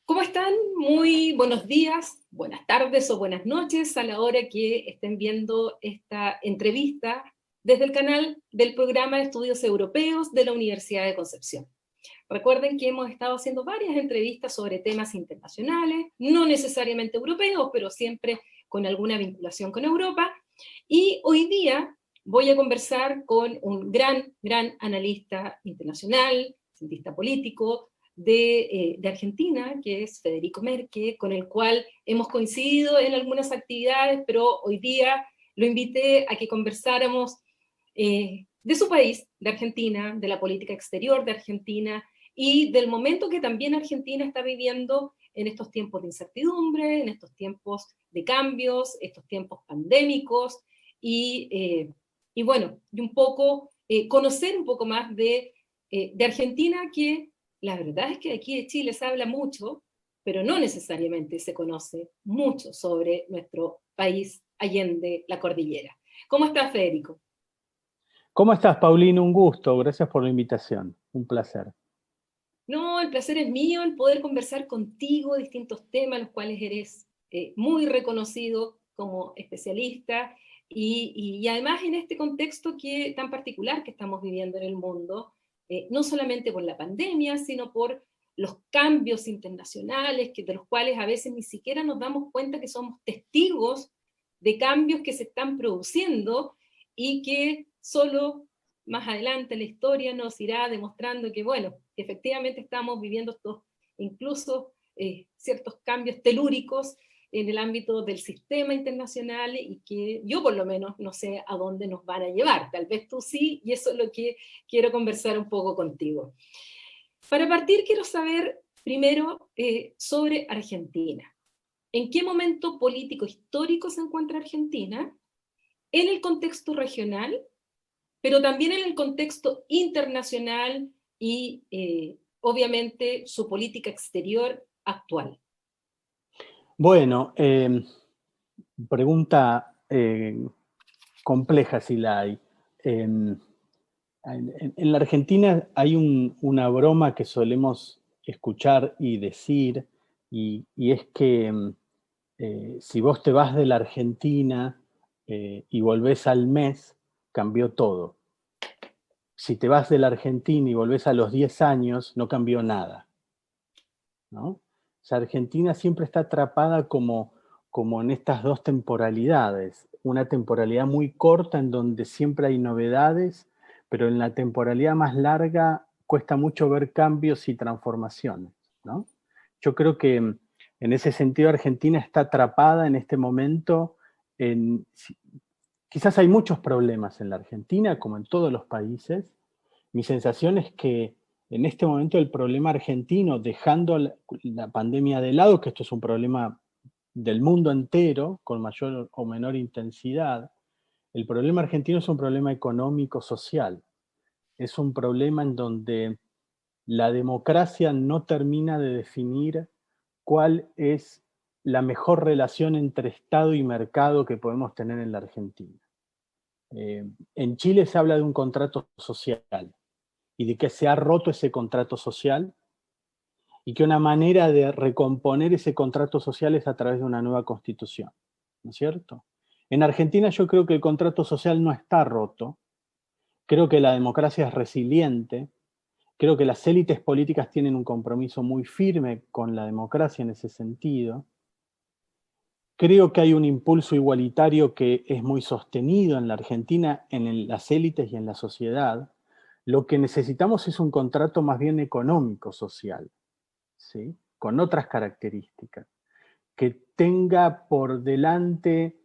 ¿Cómo están? Muy buenos días, buenas tardes o buenas noches a la hora que estén viendo esta entrevista desde el canal del Programa de Estudios Europeos de la Universidad de Concepción. Recuerden que hemos estado haciendo varias entrevistas sobre temas internacionales, no necesariamente europeos, pero siempre con alguna vinculación con Europa. Y hoy día voy a conversar con un gran analista internacional, cientista político, de Argentina, que es Federico Merque, con el cual hemos coincidido en algunas actividades, pero hoy día lo invité a que conversáramos de su país, de Argentina, de la política exterior de Argentina y del momento que también Argentina está viviendo en estos tiempos de incertidumbre, en estos tiempos de cambios, estos tiempos pandémicos y bueno, y un poco conocer un poco más de Argentina, que la verdad es que aquí de Chile se habla mucho, pero no necesariamente se conoce mucho sobre nuestro país allende la cordillera. ¿Cómo estás, Federico? ¿Cómo estás, Paulino? Un gusto, gracias por la invitación, un placer. No, el placer es mío, el poder conversar contigo distintos temas, los cuales eres muy reconocido como especialista y además en este contexto tan particular que estamos viviendo en el mundo, no solamente por la pandemia, sino por los cambios internacionales, de los cuales a veces ni siquiera nos damos cuenta que somos testigos de cambios que se están produciendo y que solo más adelante la historia nos irá demostrando que, bueno, efectivamente estamos viviendo estos, incluso ciertos cambios telúricos en el ámbito del sistema internacional y que yo por lo menos no sé a dónde nos van a llevar. Tal vez tú sí, y eso es lo que quiero conversar un poco contigo. Para partir, quiero saber primero sobre Argentina. ¿En qué momento político histórico se encuentra Argentina? En el contexto regional, pero también en el contexto internacional y obviamente su política exterior actual. Bueno, pregunta compleja si la hay. En la Argentina hay una broma que solemos escuchar y decir, y es que si vos te vas de la Argentina y volvés al mes, cambió todo. Si te vas de la Argentina y volvés a los 10 años, no cambió nada, ¿no? O sea, Argentina siempre está atrapada como en estas dos temporalidades. Una temporalidad muy corta en donde siempre hay novedades, pero en la temporalidad más larga cuesta mucho ver cambios y transformaciones, ¿no? Yo creo que en ese sentido Argentina está atrapada en este momento en... Quizás hay muchos problemas en la Argentina, como en todos los países. Mi sensación es que en este momento el problema argentino, dejando la pandemia de lado, que esto es un problema del mundo entero, con mayor o menor intensidad, el problema argentino es un problema económico-social. Es un problema en donde la democracia no termina de definir cuál es la mejor relación entre Estado y mercado que podemos tener en la Argentina. En Chile se habla de un contrato social y de que se ha roto ese contrato social y que una manera de recomponer ese contrato social es a través de una nueva constitución, ¿no es cierto? En Argentina yo creo que el contrato social no está roto, creo que la democracia es resiliente, creo que las élites políticas tienen un compromiso muy firme con la democracia en ese sentido. Creo que hay un impulso igualitario que es muy sostenido en la Argentina, en las élites y en la sociedad. Lo que necesitamos es un contrato más bien económico-social, ¿sí? Con otras características, que tenga por delante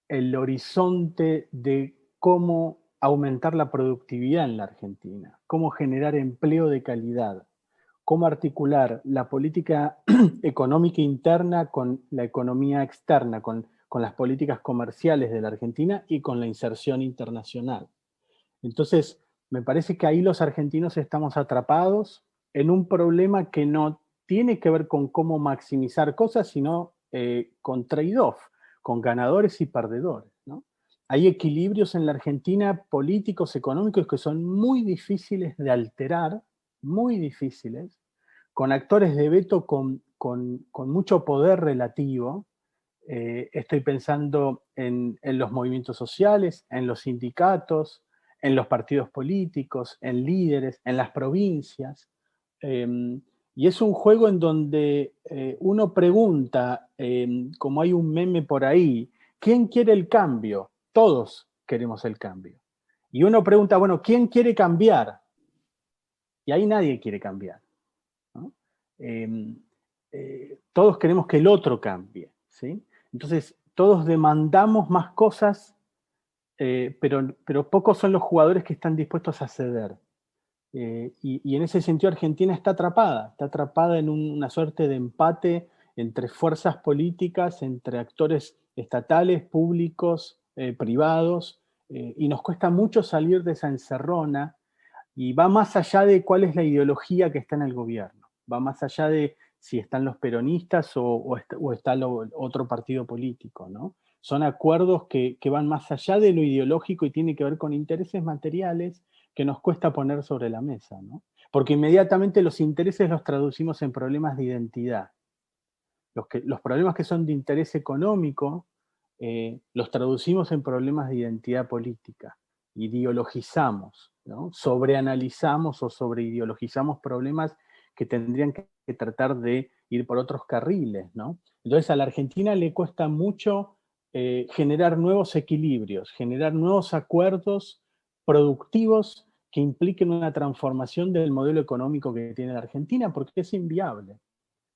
el horizonte de cómo aumentar la productividad en la Argentina, cómo generar empleo de calidad, cómo articular la política económica interna con la economía externa, con las políticas comerciales de la Argentina y con la inserción internacional. Entonces, me parece que ahí los argentinos estamos atrapados en un problema que no tiene que ver con cómo maximizar cosas, sino con trade-off, con ganadores y perdedores, ¿no? Hay equilibrios en la Argentina políticos, económicos, que son muy difíciles de alterar, muy difíciles, con actores de veto con con mucho poder relativo. Estoy pensando en los movimientos sociales, en los sindicatos, en los partidos políticos, en líderes, en las provincias. Y es un juego en donde uno pregunta, como hay un meme por ahí, ¿quién quiere el cambio? Todos queremos el cambio. Y uno pregunta, bueno, ¿quién quiere cambiar? Y ahí nadie quiere cambiar, ¿no? Todos queremos que el otro cambie, ¿sí? Entonces, todos demandamos más cosas, pero pocos son los jugadores que están dispuestos a ceder. Y en ese sentido Argentina está atrapada en una suerte de empate entre fuerzas políticas, entre actores estatales, públicos, privados, y nos cuesta mucho salir de esa encerrona, y va más allá de cuál es la ideología que está en el gobierno, va más allá de si están los peronistas o está otro partido político, ¿no? Son acuerdos que van más allá de lo ideológico y tienen que ver con intereses materiales que nos cuesta poner sobre la mesa, ¿no? Porque inmediatamente los intereses los traducimos en problemas de identidad. Los problemas que son de interés económico los traducimos en problemas de identidad política. Ideologizamos, ¿no? Sobreanalizamos o sobreideologizamos problemas que tendrían que tratar de ir por otros carriles, ¿no? Entonces a la Argentina le cuesta mucho generar nuevos equilibrios, generar nuevos acuerdos productivos que impliquen una transformación del modelo económico que tiene la Argentina, porque es inviable.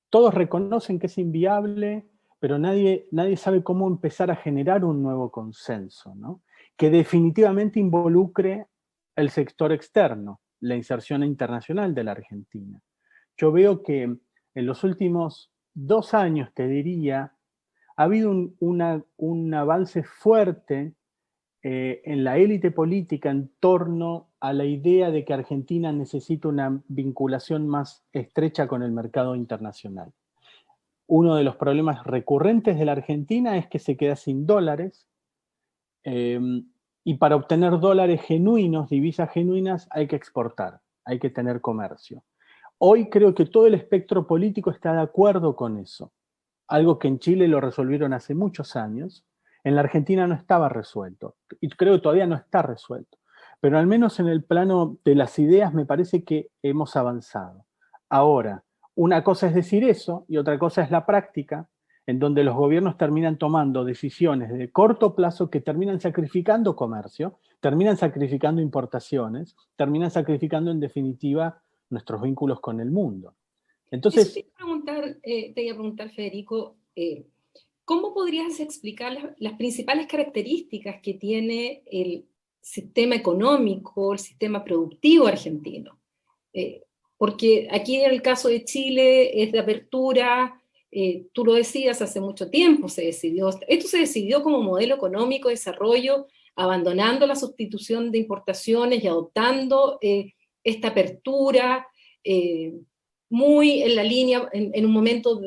Todos reconocen que es inviable, pero nadie sabe cómo empezar a generar un nuevo consenso, ¿no? Que definitivamente involucre el sector externo, la inserción internacional de la Argentina. Yo veo que en los últimos 2 años, te diría, ha habido un avance fuerte en la élite política en torno a la idea de que Argentina necesita una vinculación más estrecha con el mercado internacional. Uno de los problemas recurrentes de la Argentina es que se queda sin dólares, eh, y para obtener dólares genuinos, divisas genuinas, hay que exportar, hay que tener comercio. Hoy creo que todo el espectro político está de acuerdo con eso, algo que en Chile lo resolvieron hace muchos años, en la Argentina no estaba resuelto, y creo que todavía no está resuelto, pero al menos en el plano de las ideas me parece que hemos avanzado. Ahora, una cosa es decir eso y otra cosa es la práctica, en donde los gobiernos terminan tomando decisiones de corto plazo que terminan sacrificando comercio, terminan sacrificando importaciones, terminan sacrificando en definitiva nuestros vínculos con el mundo. Eso Entonces, te iba a preguntar, Federico, ¿cómo podrías explicar las principales características que tiene el sistema económico, el sistema productivo argentino? Porque aquí en el caso de Chile es de apertura, tú lo decías, hace mucho tiempo esto se decidió como modelo económico de desarrollo, abandonando la sustitución de importaciones y adoptando esta apertura, muy en la línea, en un momento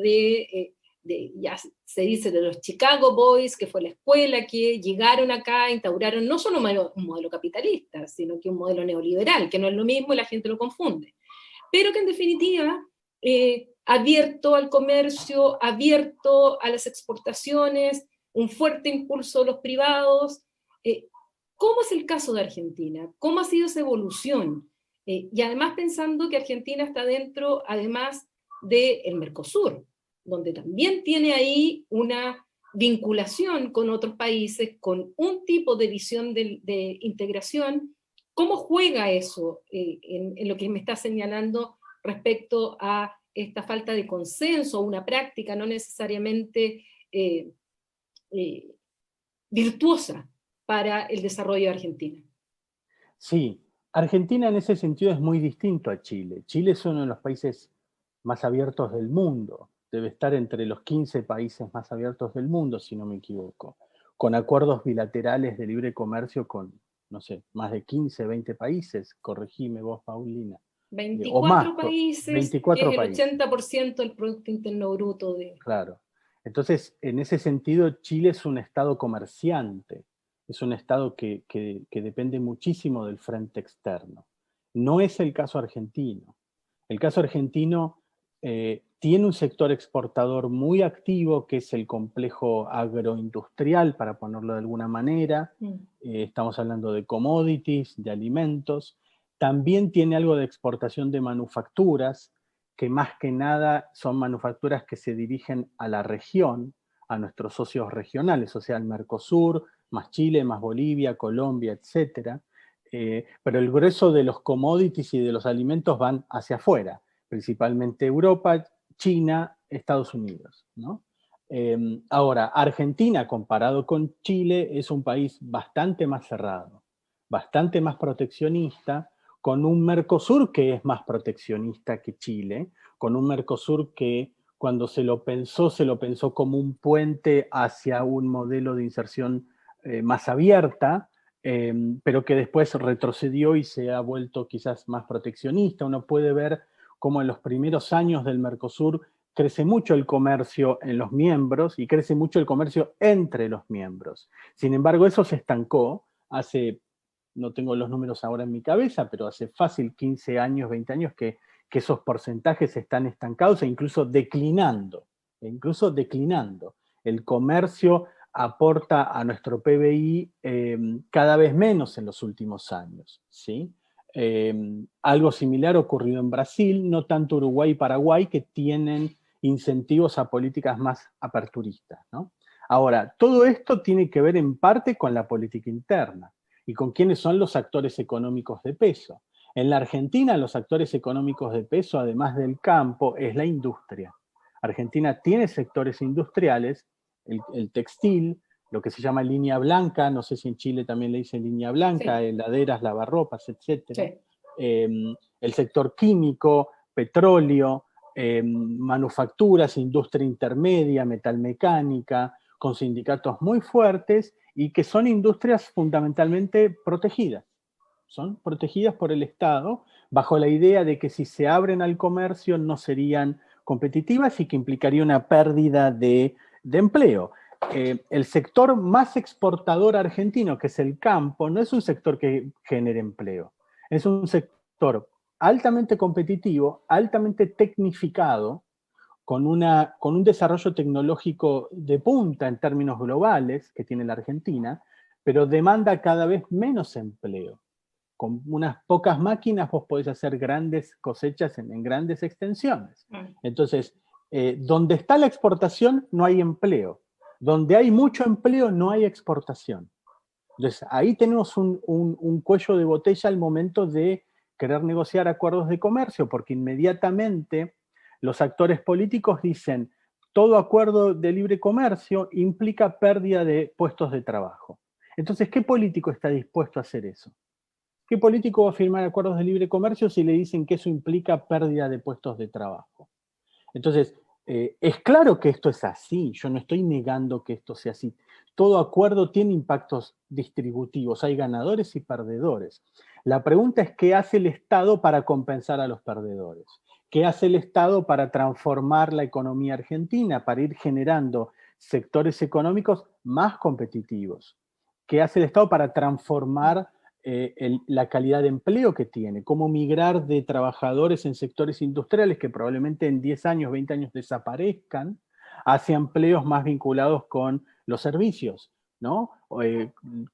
ya se dice, de los Chicago Boys, que fue la escuela que llegaron acá, instauraron no solo un modelo capitalista, sino que un modelo neoliberal, que no es lo mismo y la gente lo confunde, pero que en definitiva, abierto al comercio, abierto a las exportaciones, un fuerte impulso de los privados. ¿Cómo es el caso de Argentina? ¿Cómo ha sido esa evolución? Y además pensando que Argentina está dentro, además, del Mercosur, donde también tiene ahí una vinculación con otros países, con un tipo de visión de integración. ¿Cómo juega eso en lo que me está señalando respecto a esta falta de consenso, una práctica no necesariamente eh, eh, virtuosa para el desarrollo de Argentina? sí, Argentina en ese sentido es muy distinto a Chile. Chile es uno de los países más abiertos del mundo. Debe estar entre los 15 países más abiertos del mundo, si no me equivoco, con acuerdos bilaterales de libre comercio con, no sé, más de 15, 20 países. Corregime vos, Paulina. O más, 24 países, que es 24 el países. 80% del Producto Interno Bruto de... Claro. Entonces, en ese sentido, Chile es un estado comerciante, es un estado que depende muchísimo del frente externo. No es el caso argentino. El caso argentino tiene un sector exportador muy activo, que es el complejo agroindustrial, para ponerlo de alguna manera. Estamos hablando de commodities, de alimentos. También tiene algo de exportación de manufacturas, que más que nada son manufacturas que se dirigen a la región, a nuestros socios regionales, o sea, al Mercosur, más Chile, más Bolivia, Colombia, etc. Pero el grueso de los commodities y de los alimentos van hacia afuera, principalmente Europa, China, Estados Unidos, ¿no? Ahora, Argentina, comparado con Chile, es un país bastante más cerrado, bastante más proteccionista, con un Mercosur que es más proteccionista que Chile, con un Mercosur que cuando se lo pensó como un puente hacia un modelo de inserción más abierta, pero que después retrocedió y se ha vuelto quizás más proteccionista. Uno puede ver cómo en los primeros años del Mercosur crece mucho el comercio en los miembros y crece mucho el comercio entre los miembros. Sin embargo, eso se estancó hace, no tengo los números ahora en mi cabeza, pero hace fácil 15 años, 20 años que esos porcentajes están estancados e incluso declinando. El comercio aporta a nuestro PBI cada vez menos en los últimos años, ¿sí? Algo similar ocurrido en Brasil, no tanto Uruguay y Paraguay, que tienen incentivos a políticas más aperturistas, ¿no? Ahora, todo esto tiene que ver en parte con la política interna y con quiénes son los actores económicos de peso. En la Argentina, los actores económicos de peso, además del campo, es la industria. Argentina tiene sectores industriales, el textil, lo que se llama línea blanca, no sé si en Chile también le dicen línea blanca, sí, heladeras, lavarropas, etc. Sí. El sector químico, petróleo, manufacturas, industria intermedia, metalmecánica, con sindicatos muy fuertes y que son industrias fundamentalmente protegidas. Son protegidas por el Estado bajo la idea de que si se abren al comercio no serían competitivas y que implicaría una pérdida de empleo. El sector más exportador argentino, que es el campo, no es un sector que genere empleo. Es un sector altamente competitivo, altamente tecnificado, con un desarrollo tecnológico de punta en términos globales que tiene la Argentina, pero demanda cada vez menos empleo. Con unas pocas máquinas vos podés hacer grandes cosechas en grandes extensiones. Entonces, donde está la exportación no hay empleo. Donde hay mucho empleo no hay exportación. Entonces, ahí tenemos un cuello de botella al momento de querer negociar acuerdos de comercio, porque inmediatamente los actores políticos dicen todo acuerdo de libre comercio implica pérdida de puestos de trabajo. Entonces, ¿qué político está dispuesto a hacer eso? ¿Qué político va a firmar acuerdos de libre comercio si le dicen que eso implica pérdida de puestos de trabajo? Entonces, es claro que esto es así, yo no estoy negando que esto sea así. Todo acuerdo tiene impactos distributivos, hay ganadores y perdedores. La pregunta es ¿qué hace el Estado para compensar a los perdedores? ¿Qué hace el Estado para transformar la economía argentina, para ir generando sectores económicos más competitivos? ¿Qué hace el Estado para transformar la calidad de empleo que tiene? ¿Cómo migrar de trabajadores en sectores industriales que probablemente en 10 años, 20 años desaparezcan hacia empleos más vinculados con los servicios, ¿no?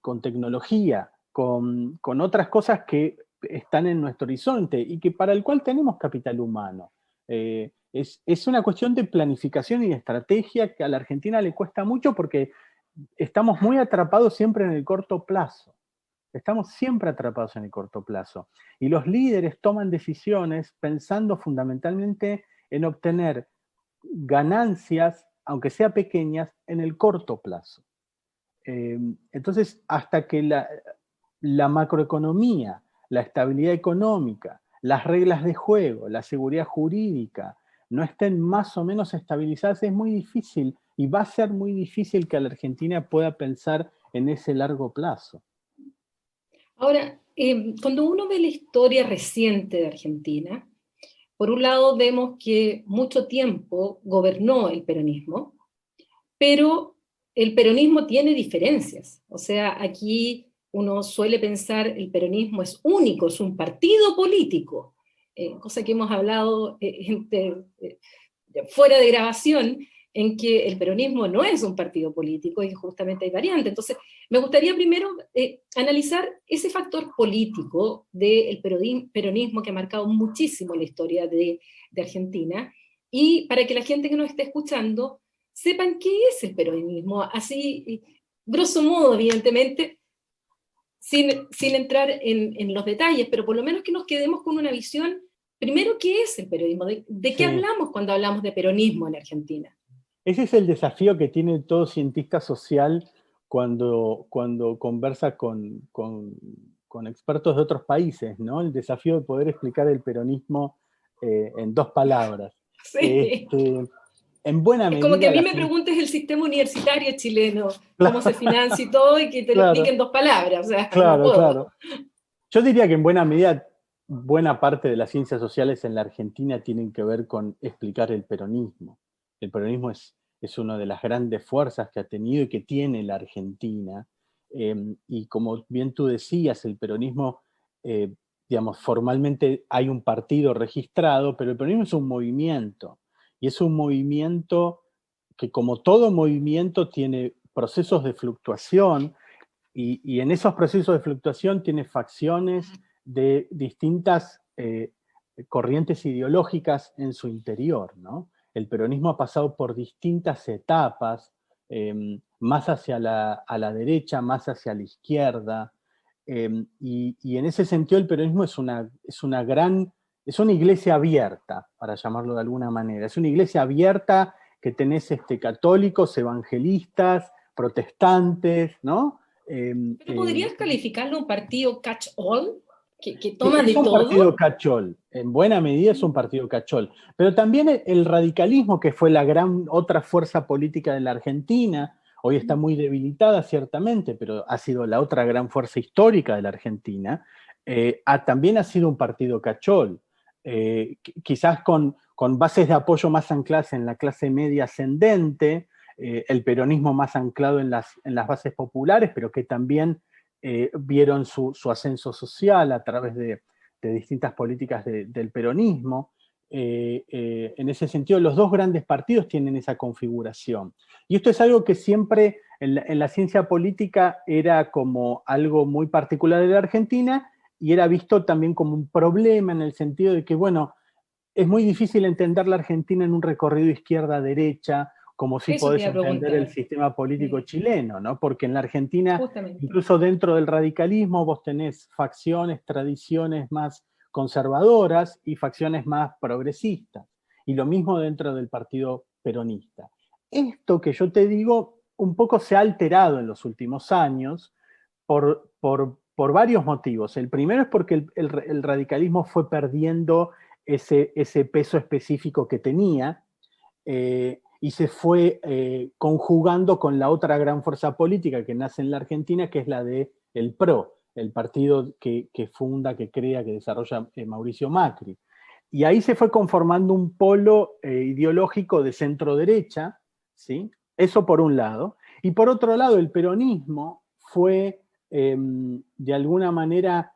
Con tecnología, con otras cosas que están en nuestro horizonte y que para el cual tenemos capital humano. Es una cuestión de planificación y de estrategia que a la Argentina le cuesta mucho porque estamos muy atrapados siempre en el corto plazo. Estamos siempre atrapados en el corto plazo. Y los líderes toman decisiones pensando fundamentalmente en obtener ganancias, aunque sean pequeñas, en el corto plazo. Entonces, hasta que la macroeconomía, la estabilidad económica, las reglas de juego, la seguridad jurídica, no estén más o menos estabilizadas, es muy difícil y va a ser muy difícil que la Argentina pueda pensar en ese largo plazo. Ahora, cuando uno ve la historia reciente de Argentina, por un lado vemos que mucho tiempo gobernó el peronismo, pero el peronismo tiene diferencias. O sea, aquí uno suele pensar el peronismo es único, es un partido político, cosa que hemos hablado fuera de grabación en que el peronismo no es un partido político y justamente hay variantes. Entonces, me gustaría primero analizar ese factor político del peronismo que ha marcado muchísimo la historia de Argentina, y para que la gente que nos esté escuchando sepan qué es el peronismo, así, grosso modo, evidentemente, sin entrar en los detalles, pero por lo menos que nos quedemos con una visión, primero, ¿qué es el peronismo? ¿De qué hablamos cuando hablamos de peronismo en Argentina? Ese es el desafío que tiene todo cientista social cuando conversa con expertos de otros países, ¿no? El desafío de poder explicar el peronismo en 2 palabras. Sí. En buena Es como que a medida mí la me ciencia... preguntes el sistema universitario chileno, cómo se Claro, financia y todo, y que te lo explique en claro, 2 palabras, o sea, no claro, puedo. claro. Yo diría que en buena medida, buena parte de las ciencias sociales en la Argentina tienen que ver con explicar el peronismo. El peronismo es una de las grandes fuerzas que ha tenido y que tiene la Argentina. Y como bien tú decías, el peronismo, eh, digamos, formalmente hay un partido registrado, pero el peronismo es un movimiento. Y es un movimiento que, como todo movimiento, tiene procesos de fluctuación, y en esos procesos de fluctuación tiene facciones de distintas corrientes ideológicas en su interior, ¿no? El peronismo ha pasado por distintas etapas, más hacia a la derecha, más hacia la izquierda, y en ese sentido el peronismo es es una iglesia abierta, para llamarlo de alguna manera. Es una iglesia abierta que tenés católicos, evangelistas, protestantes, ¿no? ¿Pero podrías calificarlo un partido catch-all? Que Sí, toma es de un partido todo. cachol, en buena medida es un partido cachol, pero también el radicalismo, que fue la gran otra fuerza política de la Argentina, hoy está muy debilitada ciertamente, pero ha sido la otra gran fuerza histórica de la Argentina, también ha sido un partido cachol, quizás con bases de apoyo más ancladas en la clase media ascendente, el peronismo más anclado en las bases populares, pero que también vieron su ascenso social a través de distintas políticas del peronismo. En ese sentido, los 2 grandes partidos tienen esa configuración. Y esto es algo que siempre en la ciencia política era como algo muy particular de la Argentina, y era visto también como un problema en el sentido de que, bueno, es muy difícil entender la Argentina en un recorrido izquierda-derecha, como si Eso te podés iba a entender el preguntar. sistema político Sí, chileno, ¿no? Porque en la Argentina, justamente. incluso dentro del radicalismo, vos tenés facciones, tradiciones más conservadoras y facciones más progresistas. Y lo mismo dentro del partido peronista. Esto que yo te digo, un poco se ha alterado en los últimos años por varios motivos. El primero es porque el radicalismo fue perdiendo ese peso específico que tenía, y se fue conjugando con la otra gran fuerza política que nace en la Argentina, que es la de el PRO, el partido que funda, que crea, que desarrolla Mauricio Macri. Y ahí se fue conformando un polo ideológico de centro-derecha, ¿sí? Eso por un lado. Y por otro lado, el peronismo fue, de alguna manera,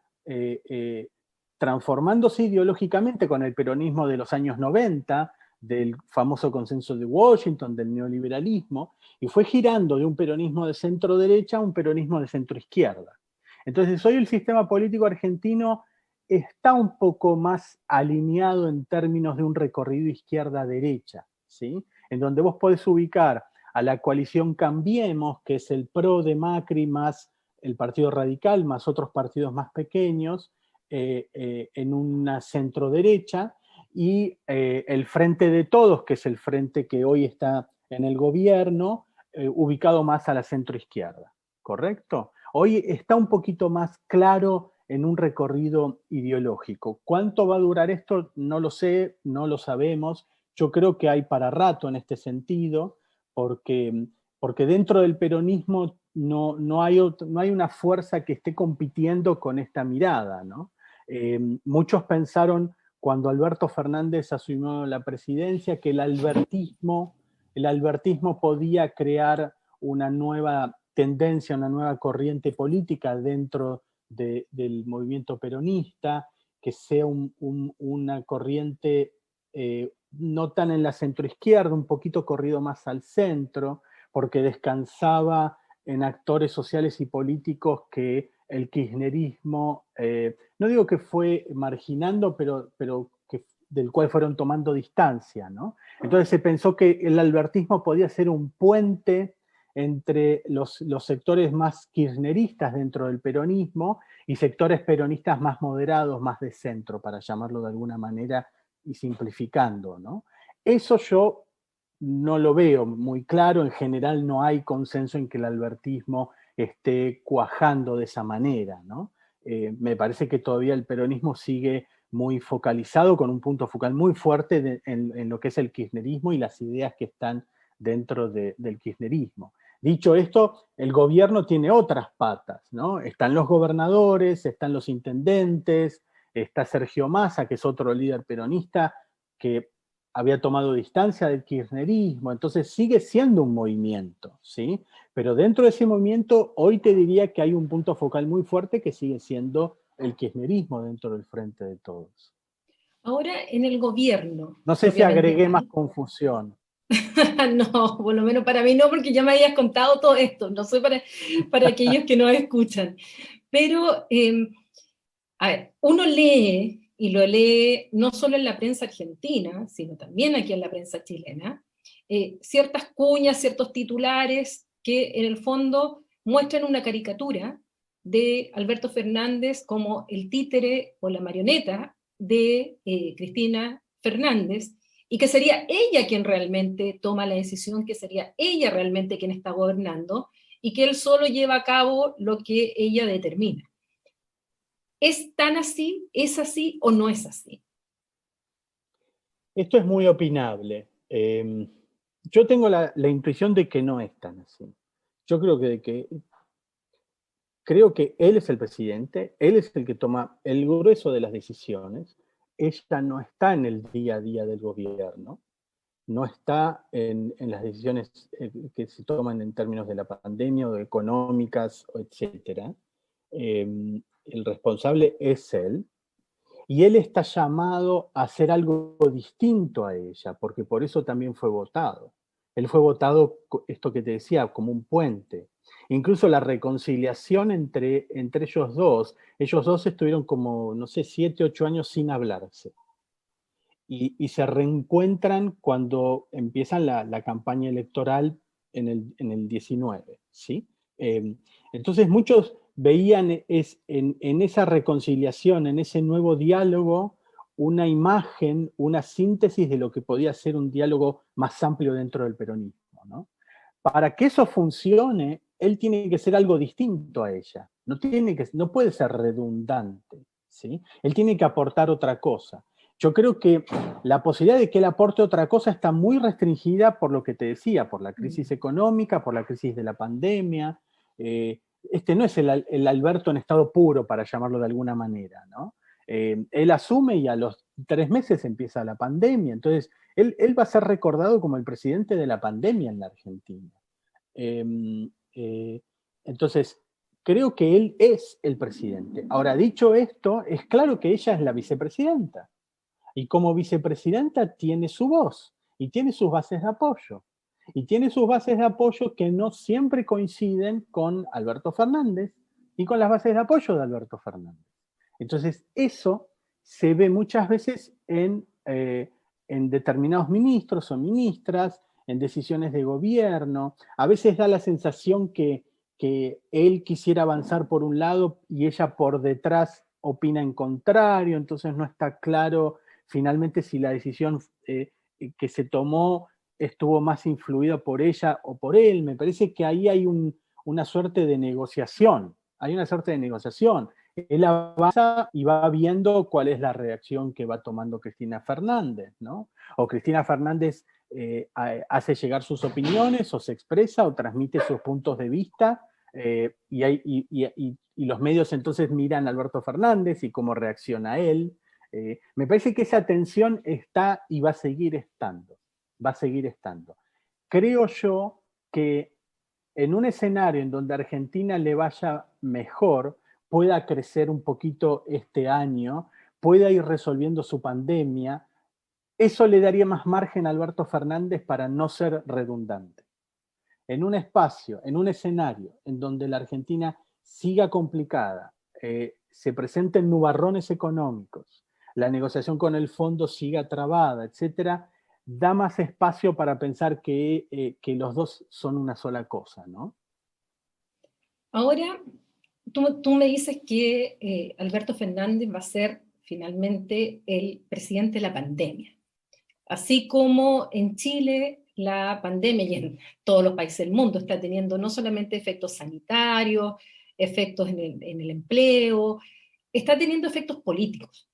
transformándose ideológicamente con el peronismo de los años 90, del famoso consenso de Washington, del neoliberalismo, y fue girando de un peronismo de centro-derecha a un peronismo de centro-izquierda. Entonces, hoy el sistema político argentino está un poco más alineado en términos de un recorrido izquierda-derecha, ¿sí? En donde vos podés ubicar a la coalición Cambiemos, que es el PRO de Macri más el Partido Radical, más otros partidos más pequeños, en una centro-derecha, y el Frente de Todos, que es el frente que hoy está en el gobierno, ubicado más a la centro-izquierda, ¿correcto? Hoy está un poquito más claro en un recorrido ideológico. ¿Cuánto va a durar esto? No lo sé, no lo sabemos. Yo creo que hay para rato en este sentido, porque dentro del peronismo no hay una fuerza que esté compitiendo con esta mirada, ¿no? Muchos pensaron cuando Alberto Fernández asumió la presidencia que el albertismo podía crear una nueva tendencia, una nueva corriente política dentro del movimiento peronista, que sea una corriente no tan en la centroizquierda, un poquito corrido más al centro, porque descansaba en actores sociales y políticos que el kirchnerismo, no digo que fue marginando, pero que, del cual fueron tomando distancia, ¿no? Entonces se pensó que el albertismo podía ser un puente entre los sectores más kirchneristas dentro del peronismo y sectores peronistas más moderados, más de centro, para llamarlo de alguna manera y simplificando, ¿no? Eso yo no lo veo muy claro, en general no hay consenso en que el albertismo esté cuajando de esa manera, ¿no? Me parece que todavía el peronismo sigue muy focalizado, con un punto focal muy fuerte en lo que es el kirchnerismo y las ideas que están dentro del kirchnerismo. Dicho esto, el gobierno tiene otras patas, ¿no? Están los gobernadores, están los intendentes, está Sergio Massa, que es otro líder peronista, que había tomado distancia del kirchnerismo, entonces sigue siendo un movimiento, ¿sí? Pero dentro de ese movimiento, hoy te diría que hay un punto focal muy fuerte que sigue siendo el kirchnerismo dentro del Frente de Todos. Ahora, en el gobierno, No sé si propiamente agregué más tal. confusión. No, por lo menos para mí no, porque ya me habías contado todo esto, no soy para aquellos que nos escuchan. Pero, a ver, uno lee, y lo lee no solo en la prensa argentina, sino también aquí en la prensa chilena, ciertas cuñas, ciertos titulares que en el fondo muestran una caricatura de Alberto Fernández como el títere o la marioneta de Cristina Fernández, y que sería ella quien realmente toma la decisión, que sería ella realmente quien está gobernando, y que él solo lleva a cabo lo que ella determina. ¿Es tan así? ¿Es así o no es así? Esto es muy opinable. Yo tengo la intuición de que no es tan así. Yo creo que él es el presidente, él es el que toma el grueso de las decisiones. Ella no está en el día a día del gobierno, no está en las decisiones que se toman en términos de la pandemia o de económicas, etcétera. El responsable es él, y él está llamado a hacer algo distinto a ella, porque por eso también fue votado. Él fue votado, esto que te decía, como un puente. Incluso la reconciliación entre ellos dos estuvieron como, no sé, 7, 8 años sin hablarse. Y se reencuentran cuando empiezan la campaña electoral en el 19, ¿sí? Entonces muchos veían en esa reconciliación, en ese nuevo diálogo, una imagen, una síntesis de lo que podía ser un diálogo más amplio dentro del peronismo, ¿no? Para que eso funcione, él tiene que ser algo distinto a ella, no puede ser redundante, ¿sí? Él tiene que aportar otra cosa. Yo creo que la posibilidad de que él aporte otra cosa está muy restringida por lo que te decía, por la crisis económica, por la crisis de la pandemia. Este no es el Alberto en estado puro, para llamarlo de alguna manera, ¿no? Él asume y a los 3 meses empieza la pandemia. Entonces, él va a ser recordado como el presidente de la pandemia en la Argentina. Eh, eh, entonces, creo que él es el presidente. Ahora, dicho esto, es claro que ella es la vicepresidenta. Y como vicepresidenta tiene su voz y tiene sus bases de apoyo. Y tiene sus bases de apoyo que no siempre coinciden con Alberto Fernández y con las bases de apoyo de Alberto Fernández. Entonces, eso se ve muchas veces en determinados ministros o ministras, en decisiones de gobierno. A veces da la sensación que él quisiera avanzar por un lado y ella por detrás opina en contrario, entonces no está claro finalmente si la decisión que se tomó estuvo más influida por ella o por él. Me parece que ahí hay una suerte de negociación, hay una suerte de negociación. Él avanza y va viendo cuál es la reacción que va tomando Cristina Fernández, ¿no? O Cristina Fernández hace llegar sus opiniones, o se expresa, o transmite sus puntos de vista, y los medios entonces miran a Alberto Fernández y cómo reacciona él. Me parece que esa tensión está y va a seguir estando, va a seguir estando. Creo yo que en un escenario en donde a Argentina le vaya mejor, pueda crecer un poquito este año, pueda ir resolviendo su pandemia, eso le daría más margen a Alberto Fernández para no ser redundante. En un espacio, en un escenario en donde la Argentina siga complicada, se presenten nubarrones económicos, la negociación con el fondo siga trabada, etcétera, da más espacio para pensar que los dos son una sola cosa, ¿no? Ahora, tú me dices que Alberto Fernández va a ser finalmente el presidente de la pandemia. Así como en Chile la pandemia y en todos los países del mundo está teniendo no solamente efectos sanitarios, efectos en el empleo, está teniendo efectos políticos.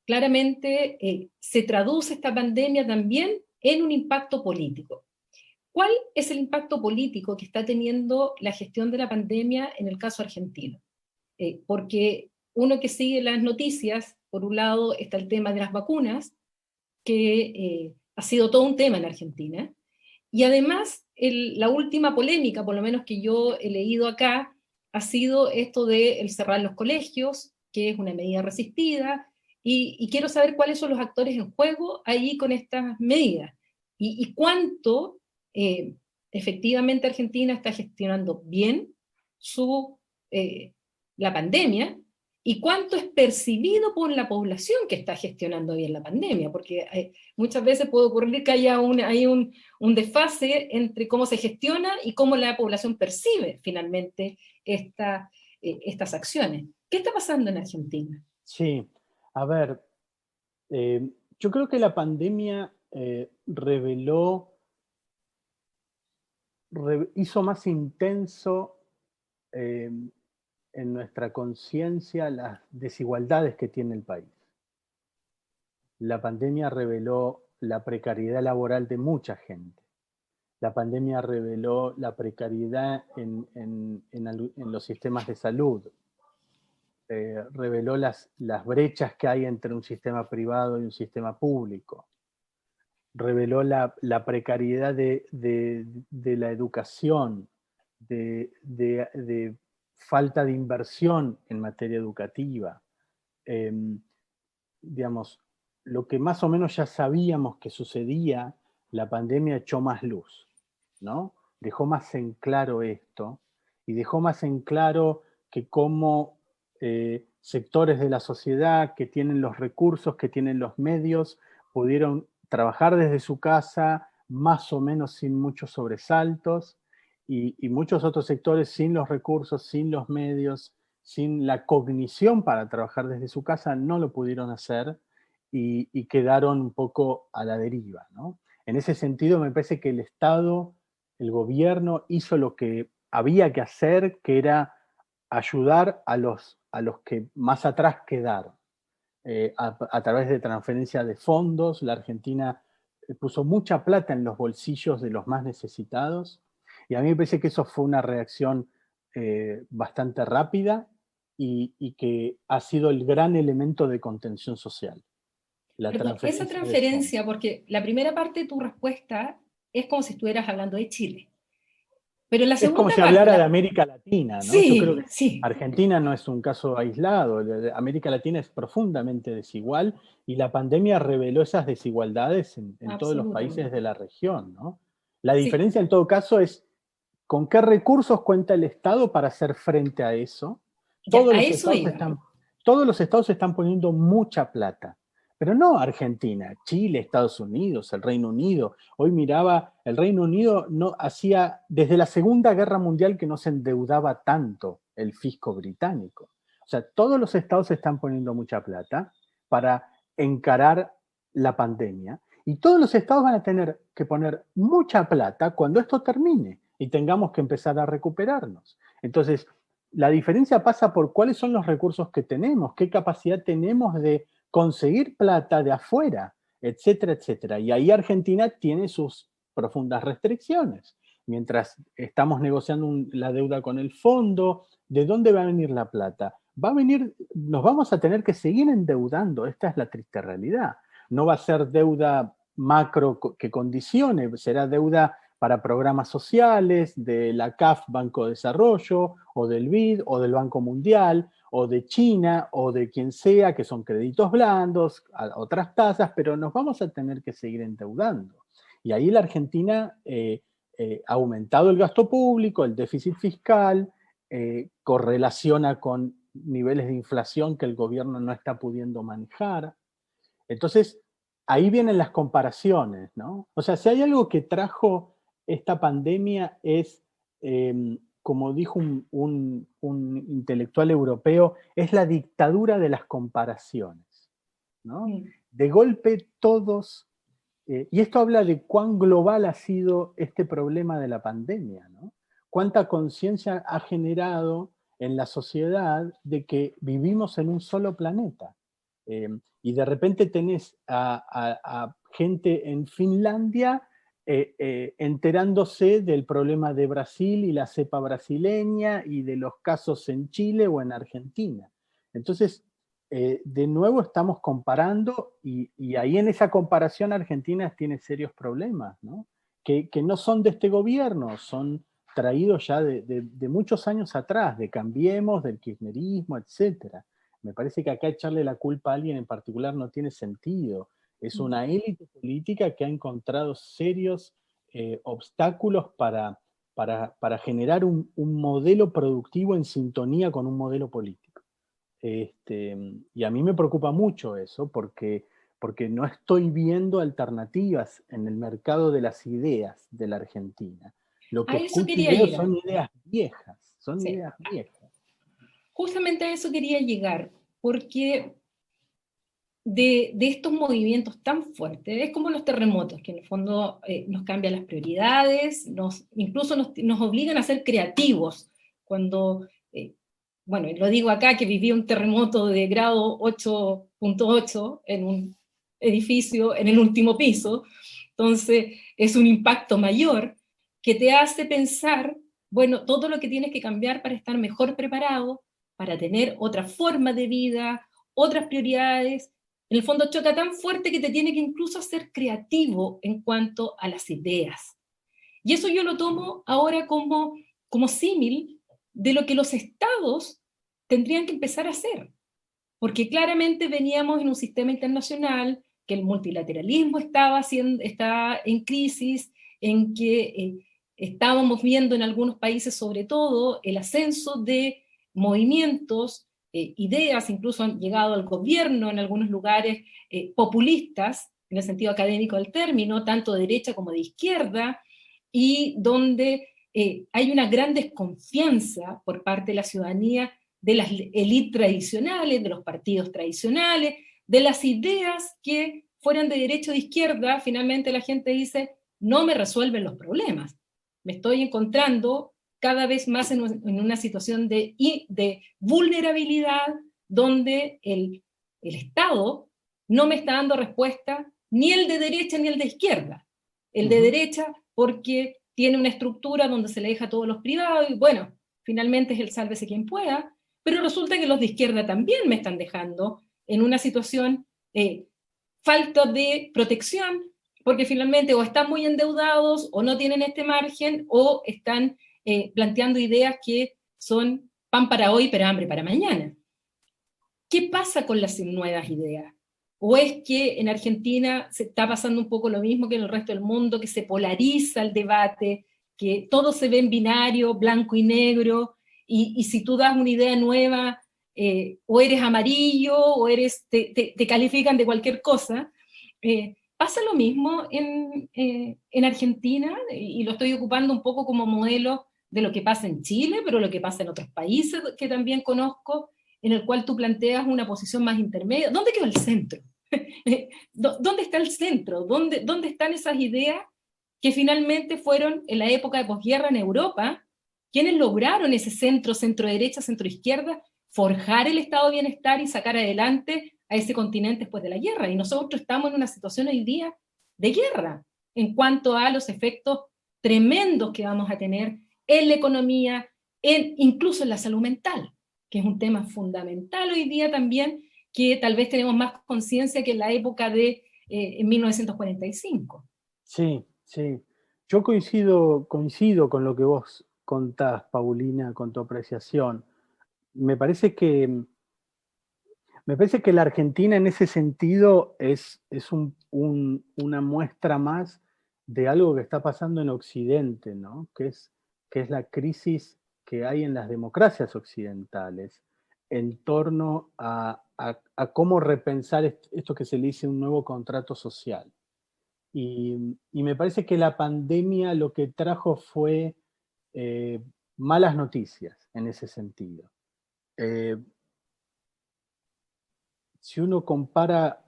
Claramente se traduce esta pandemia también en un impacto político. ¿Cuál es el impacto político que está teniendo la gestión de la pandemia en el caso argentino? Porque uno que sigue las noticias, por un lado está el tema de las vacunas, que ha sido todo un tema en Argentina, y además la última polémica, por lo menos que yo he leído acá, ha sido esto de el cerrar los colegios, que es una medida resistida, y quiero saber cuáles son los actores en juego ahí con estas medidas, y cuánto efectivamente Argentina está gestionando bien su, la pandemia, y cuánto es percibido por la población que está gestionando bien la pandemia, porque muchas veces puede ocurrir que haya un desfase entre cómo se gestiona y cómo la población percibe finalmente estas acciones. ¿Qué está pasando en Argentina? Sí, a ver, yo creo que la pandemia hizo más intenso en nuestra conciencia las desigualdades que tiene el país. La pandemia reveló la precariedad laboral de mucha gente. La pandemia reveló la precariedad en los sistemas de salud. Reveló las brechas que hay entre un sistema privado y un sistema público. Reveló la precariedad de la educación, de falta de inversión en materia educativa. Digamos, lo que más o menos ya sabíamos que sucedía, la pandemia echó más luz, ¿no? Dejó más en claro esto y dejó más en claro que cómo sectores de la sociedad que tienen los recursos, que tienen los medios, pudieron trabajar desde su casa más o menos sin muchos sobresaltos y muchos otros sectores sin los recursos, sin los medios, sin la cognición para trabajar desde su casa, no lo pudieron hacer y quedaron un poco a la deriva, ¿no? En ese sentido, me parece que el Estado, el gobierno, hizo lo que había que hacer, que era ayudar a los que más atrás quedaron. A través de transferencia de fondos, la Argentina puso mucha plata en los bolsillos de los más necesitados, y a mí me parece que eso fue una reacción bastante rápida y que ha sido el gran elemento de contención social. Esa transferencia, porque la primera parte de tu respuesta es como si estuvieras hablando de Chile. Pero la es como segunda si parte, hablara de América Latina, ¿no? Yo creo sí, que sí, Argentina no es un caso aislado, América Latina es profundamente desigual y la pandemia reveló esas desigualdades en todos los países absolutamente. de la región, ¿no? La Sí, diferencia en todo caso es con qué recursos cuenta el Estado para hacer frente a eso. ya, Todos a los eso estados iba. están, todos los estados están poniendo mucha plata. Pero no Argentina, Chile, Estados Unidos, el Reino Unido. Hoy miraba, el Reino Unido no hacía, desde la Segunda Guerra Mundial que no se endeudaba tanto el fisco británico. O sea, todos los estados están poniendo mucha plata para encarar la pandemia y todos los estados van a tener que poner mucha plata cuando esto termine y tengamos que empezar a recuperarnos. Entonces, la diferencia pasa por cuáles son los recursos que tenemos, qué capacidad tenemos de conseguir plata de afuera, etcétera, etcétera. Y ahí Argentina tiene sus profundas restricciones. Mientras estamos negociando la deuda con el fondo, ¿de dónde va a venir la plata? Va a venir, nos vamos a tener que seguir endeudando, esta es la triste realidad. No va a ser deuda macro que condicione, será deuda para programas sociales, de la CAF Banco de Desarrollo, o del BID, o del Banco Mundial, o de China, o de quien sea, que son créditos blandos, a otras tasas, pero nos vamos a tener que seguir endeudando. Y ahí la Argentina ha aumentado el gasto público, el déficit fiscal, correlaciona con niveles de inflación que el gobierno no está pudiendo manejar. Entonces, ahí vienen las comparaciones, ¿no? O sea, si hay algo que trajo esta pandemia es, como dijo un intelectual europeo, es la dictadura de las comparaciones, ¿no? De golpe todos, y esto habla de cuán global ha sido este problema de la pandemia, ¿no? Cuánta conciencia ha generado en la sociedad de que vivimos en un solo planeta. Y de repente tenés a gente en Finlandia enterándose del problema de Brasil y la cepa brasileña y de los casos en Chile o en Argentina. Entonces, de nuevo estamos comparando y ahí en esa comparación Argentina tiene serios problemas, ¿no? Que no son de este gobierno, son traídos ya de muchos años atrás, de Cambiemos, del kirchnerismo, etcétera. Me parece que acá echarle la culpa a alguien en particular no tiene sentido. Es una élite política que ha encontrado serios obstáculos para generar un modelo productivo en sintonía con un modelo político. Y a mí me preocupa mucho eso porque no estoy viendo alternativas en el mercado de las ideas de la Argentina. Lo A que eso escucho y quería veo llegar. son ideas viejas, Sí. ideas viejas. Justamente a eso quería llegar, porque de estos movimientos tan fuertes, es como los terremotos, que en el fondo nos cambian las prioridades, incluso nos obligan a ser creativos. Cuando, bueno, lo digo acá, que viví un terremoto de grado 8.8 en un edificio en el último piso, entonces es un impacto mayor que te hace pensar, bueno, todo lo que tienes que cambiar para estar mejor preparado, para tener otra forma de vida, otras prioridades. En el fondo choca tan fuerte que te tiene que incluso hacer creativo en cuanto a las ideas. Y eso yo lo tomo ahora como símil de lo que los estados tendrían que empezar a hacer. Porque claramente veníamos en un sistema internacional, que el multilateralismo está en crisis, en que estábamos viendo en algunos países sobre todo el ascenso de movimientos, ideas, incluso han llegado al gobierno en algunos lugares populistas, en el sentido académico del término, tanto de derecha como de izquierda, y donde hay una gran desconfianza por parte de la ciudadanía de las élites tradicionales, de los partidos tradicionales, de las ideas que fueran de derecha o de izquierda. Finalmente la gente dice, no me resuelven los problemas. Me estoy encontrando cada vez más en una situación de vulnerabilidad donde el Estado no me está dando respuesta, ni el de derecha ni el de izquierda. El de derecha porque tiene una estructura donde se le deja a todos los privados y bueno, finalmente es el sálvese quien pueda, pero resulta que los de izquierda también me están dejando en una situación falta de protección, porque finalmente o están muy endeudados o no tienen este margen o están planteando ideas que son pan para hoy pero hambre para mañana. ¿Qué pasa con las nuevas ideas? ¿O es que en Argentina se está pasando un poco lo mismo que en el resto del mundo, que se polariza el debate, que todo se ve en binario, blanco y negro, y si tú das una idea nueva, o eres amarillo, o te califican de cualquier cosa? Pasa lo mismo en Argentina, y lo estoy ocupando un poco como modelo de lo que pasa en Chile, pero lo que pasa en otros países que también conozco, en el cual tú planteas una posición más intermedia. ¿Dónde quedó el centro? ¿Dónde está el centro? ¿Dónde están esas ideas que finalmente fueron en la época de posguerra en Europa, quienes lograron ese centro derecha, centro izquierda, forjar el estado de bienestar y sacar adelante a ese continente después de la guerra? Y nosotros estamos en una situación hoy día de guerra en cuanto a los efectos tremendos que vamos a tener en la economía, incluso en la salud mental, que es un tema fundamental hoy día también, que tal vez tenemos más conciencia que en la época de en 1945. Sí, sí. Yo coincido con lo que vos contás, Paulina, con tu apreciación. me parece que la Argentina en ese sentido es una muestra más de algo que está pasando en Occidente, ¿no? Que es la crisis que hay en las democracias occidentales en torno a cómo repensar esto que se le dice un nuevo contrato social. Y me parece que la pandemia lo que trajo fue malas noticias en ese sentido. Si uno compara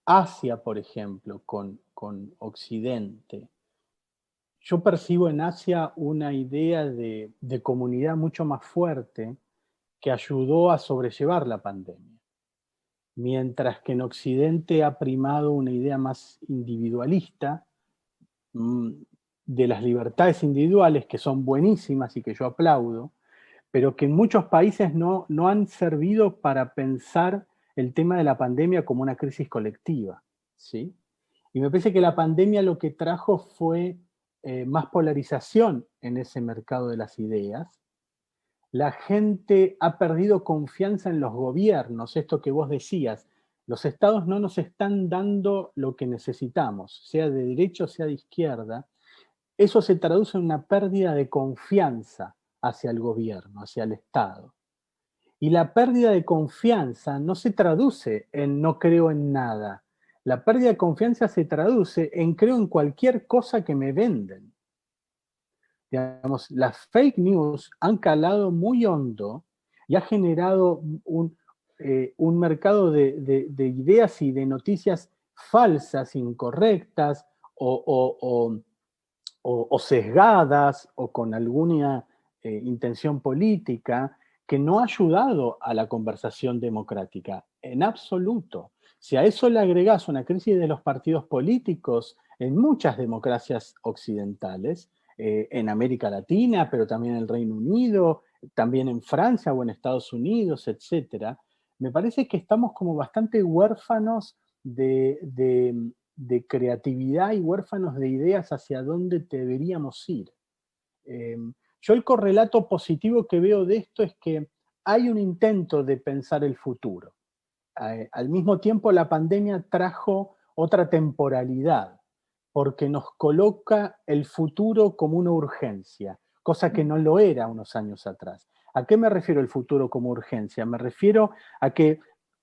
Asia, por ejemplo, con Occidente, yo percibo en Asia una idea de comunidad mucho más fuerte que ayudó a sobrellevar la pandemia, mientras que en Occidente ha primado una idea más individualista de las libertades individuales, que son buenísimas y que yo aplaudo, pero que en muchos países no han servido para pensar el tema de la pandemia como una crisis colectiva, ¿sí? Y me parece que la pandemia lo que trajo fue más polarización en ese mercado de las ideas. La gente ha perdido confianza en los gobiernos, esto que vos decías. Los estados no nos están dando lo que necesitamos, sea de derecha o sea de izquierda. Eso se traduce en una pérdida de confianza hacia el gobierno, hacia el Estado. Y la pérdida de confianza no se traduce en no creo en nada. La pérdida de confianza se traduce en creo en cualquier cosa que me venden. Digamos, las fake news han calado muy hondo y ha generado un mercado de ideas y de noticias falsas, incorrectas o sesgadas o con alguna intención política que no ha ayudado a la conversación democrática, en absoluto. Si a eso le agregás una crisis de los partidos políticos en muchas democracias occidentales, en América Latina, pero también en el Reino Unido, también en Francia o en Estados Unidos, etcétera, me parece que estamos como bastante huérfanos de creatividad y huérfanos de ideas hacia dónde deberíamos ir. Yo el correlato positivo que veo de esto es que hay un intento de pensar el futuro. Al mismo tiempo la pandemia trajo otra temporalidad, porque nos coloca el futuro como una urgencia, cosa que no lo era unos años atrás. ¿A qué me refiero el futuro como urgencia? Me refiero a que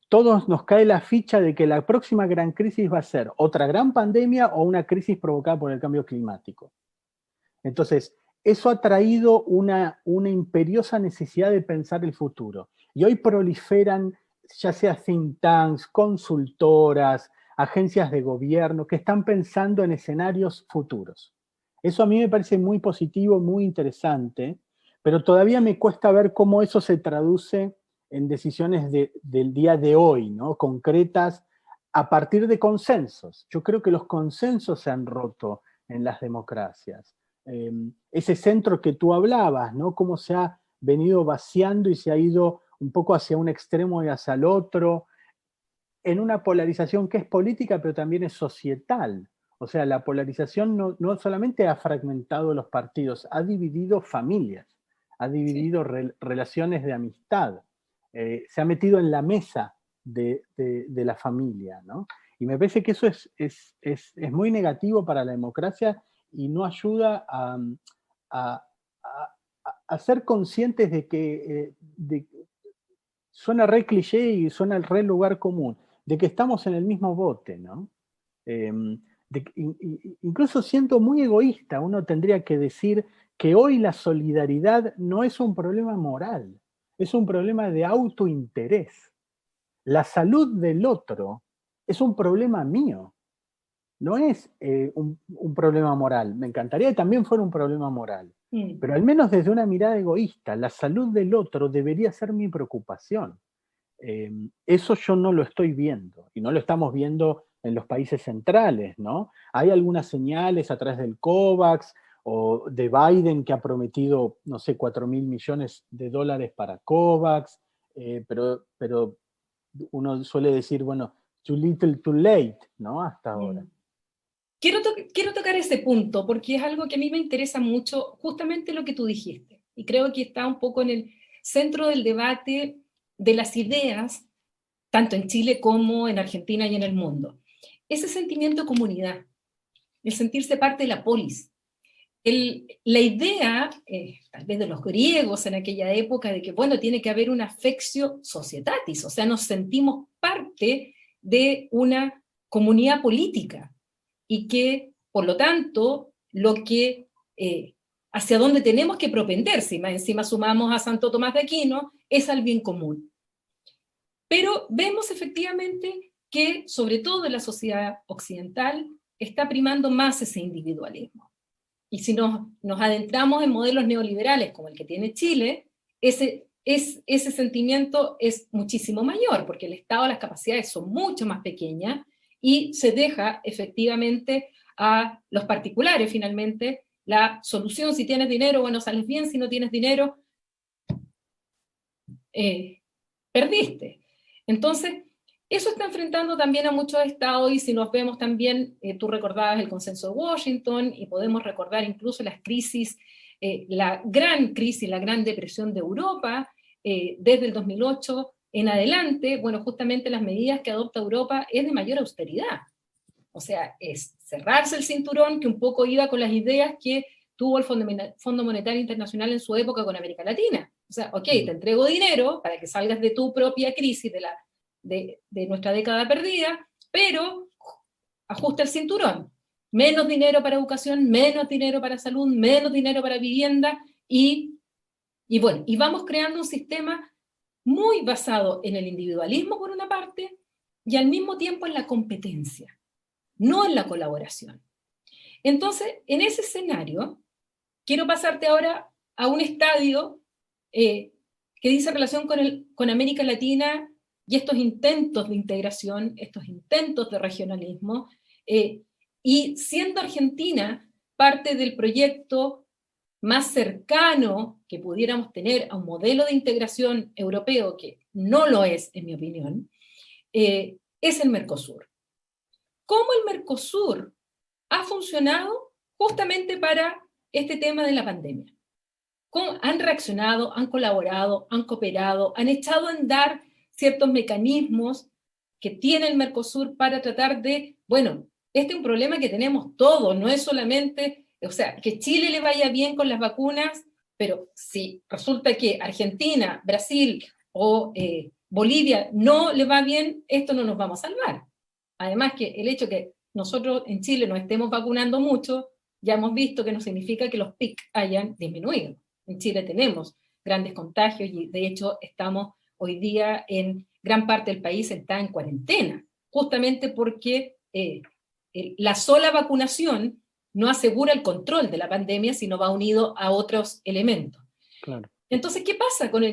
todos nos cae la ficha de que la próxima gran crisis va a ser otra gran pandemia o una crisis provocada por el cambio climático. Entonces, eso ha traído una imperiosa necesidad de pensar el futuro. Y hoy proliferan, ya sea think tanks, consultoras, agencias de gobierno, que están pensando en escenarios futuros. Eso a mí me parece muy positivo, muy interesante, pero todavía me cuesta ver cómo eso se traduce en decisiones del día de hoy, ¿no? Concretas, a partir de consensos. Yo creo que los consensos se han roto en las democracias. Ese centro que tú hablabas, ¿no? Cómo se ha venido vaciando y se ha ido un poco hacia un extremo y hacia el otro, en una polarización que es política, pero también es societal. O sea, la polarización no solamente ha fragmentado los partidos, ha dividido familias, ha dividido relaciones de amistad, se ha metido en la mesa de la familia, ¿no? Y me parece que eso es muy negativo para la democracia y no ayuda a ser conscientes de que suena re cliché y suena el re lugar común, de que estamos en el mismo bote, ¿no? Incluso siendo muy egoísta, uno tendría que decir que hoy la solidaridad no es un problema moral, es un problema de autointerés. La salud del otro es un problema mío, no es un problema moral. Me encantaría que también fuera un problema moral, pero al menos desde una mirada egoísta, la salud del otro debería ser mi preocupación. Eso yo no lo estoy viendo, y no lo estamos viendo en los países centrales, ¿no? Hay algunas señales a través del COVAX o de Biden, que ha prometido, no sé, 4.000 millones de dólares para COVAX, pero uno suele decir, bueno, too little, too late, ¿no? Hasta ahora. Quiero tocar ese punto, porque es algo que a mí me interesa mucho, justamente lo que tú dijiste, y creo que está un poco centro del debate de las ideas, tanto en Chile como en Argentina y en el mundo. Ese sentimiento de comunidad, el sentirse parte de la polis, la idea, tal vez de los griegos en aquella época, de que, bueno, tiene que haber una affectio societatis, o sea, nos sentimos parte de una comunidad política, y que, por lo tanto, hacia donde tenemos que propender, si más encima sumamos a Santo Tomás de Aquino, es al bien común. Pero vemos efectivamente que, sobre todo en la sociedad occidental, está primando más ese individualismo. Y si nos adentramos en modelos neoliberales como el que tiene Chile, ese sentimiento es muchísimo mayor, porque el Estado, las capacidades son mucho más pequeñas y se deja efectivamente a los particulares finalmente la solución. Si tienes dinero, bueno, sales bien; si no tienes dinero, perdiste. Entonces, eso está enfrentando también a muchos estados, y si nos vemos también, tú recordabas el consenso de Washington, y podemos recordar incluso las crisis, la gran crisis, la gran depresión de Europa, desde el 2008 en adelante. Bueno, justamente las medidas que adopta Europa es de mayor austeridad. O sea, es cerrarse el cinturón, que un poco iba con las ideas que tuvo el Fondo Monetario Internacional en su época con América Latina. O sea, ok, te entrego dinero para que salgas de tu propia crisis, de nuestra década perdida, pero ajusta el cinturón. Menos dinero para educación, menos dinero para salud, menos dinero para vivienda, y bueno, y vamos creando un sistema muy basado en el individualismo por una parte, y al mismo tiempo en la competencia, no en la colaboración. Entonces, en ese escenario, quiero pasarte ahora a un estadio que dice relación con América Latina y estos intentos de integración, estos intentos de regionalismo, y siendo Argentina parte del proyecto más cercano que pudiéramos tener a un modelo de integración europeo, que no lo es, en mi opinión, es el Mercosur. ¿Cómo el Mercosur ha funcionado justamente para este tema de la pandemia? Han reaccionado, han colaborado, han cooperado, han echado a andar ciertos mecanismos que tiene el Mercosur para tratar de, bueno, este es un problema que tenemos todos, no es solamente, o sea, que Chile le vaya bien con las vacunas, pero si resulta que Argentina, Brasil o Bolivia no le va bien, esto no nos vamos a salvar. Además que el hecho que nosotros en Chile nos estemos vacunando mucho, ya hemos visto que no significa que los PIC hayan disminuido. En Chile tenemos grandes contagios, y de hecho estamos hoy día en gran parte del país está en cuarentena, justamente porque la sola vacunación no asegura el control de la pandemia, sino va unido a otros elementos. Claro. Entonces, ¿qué pasa con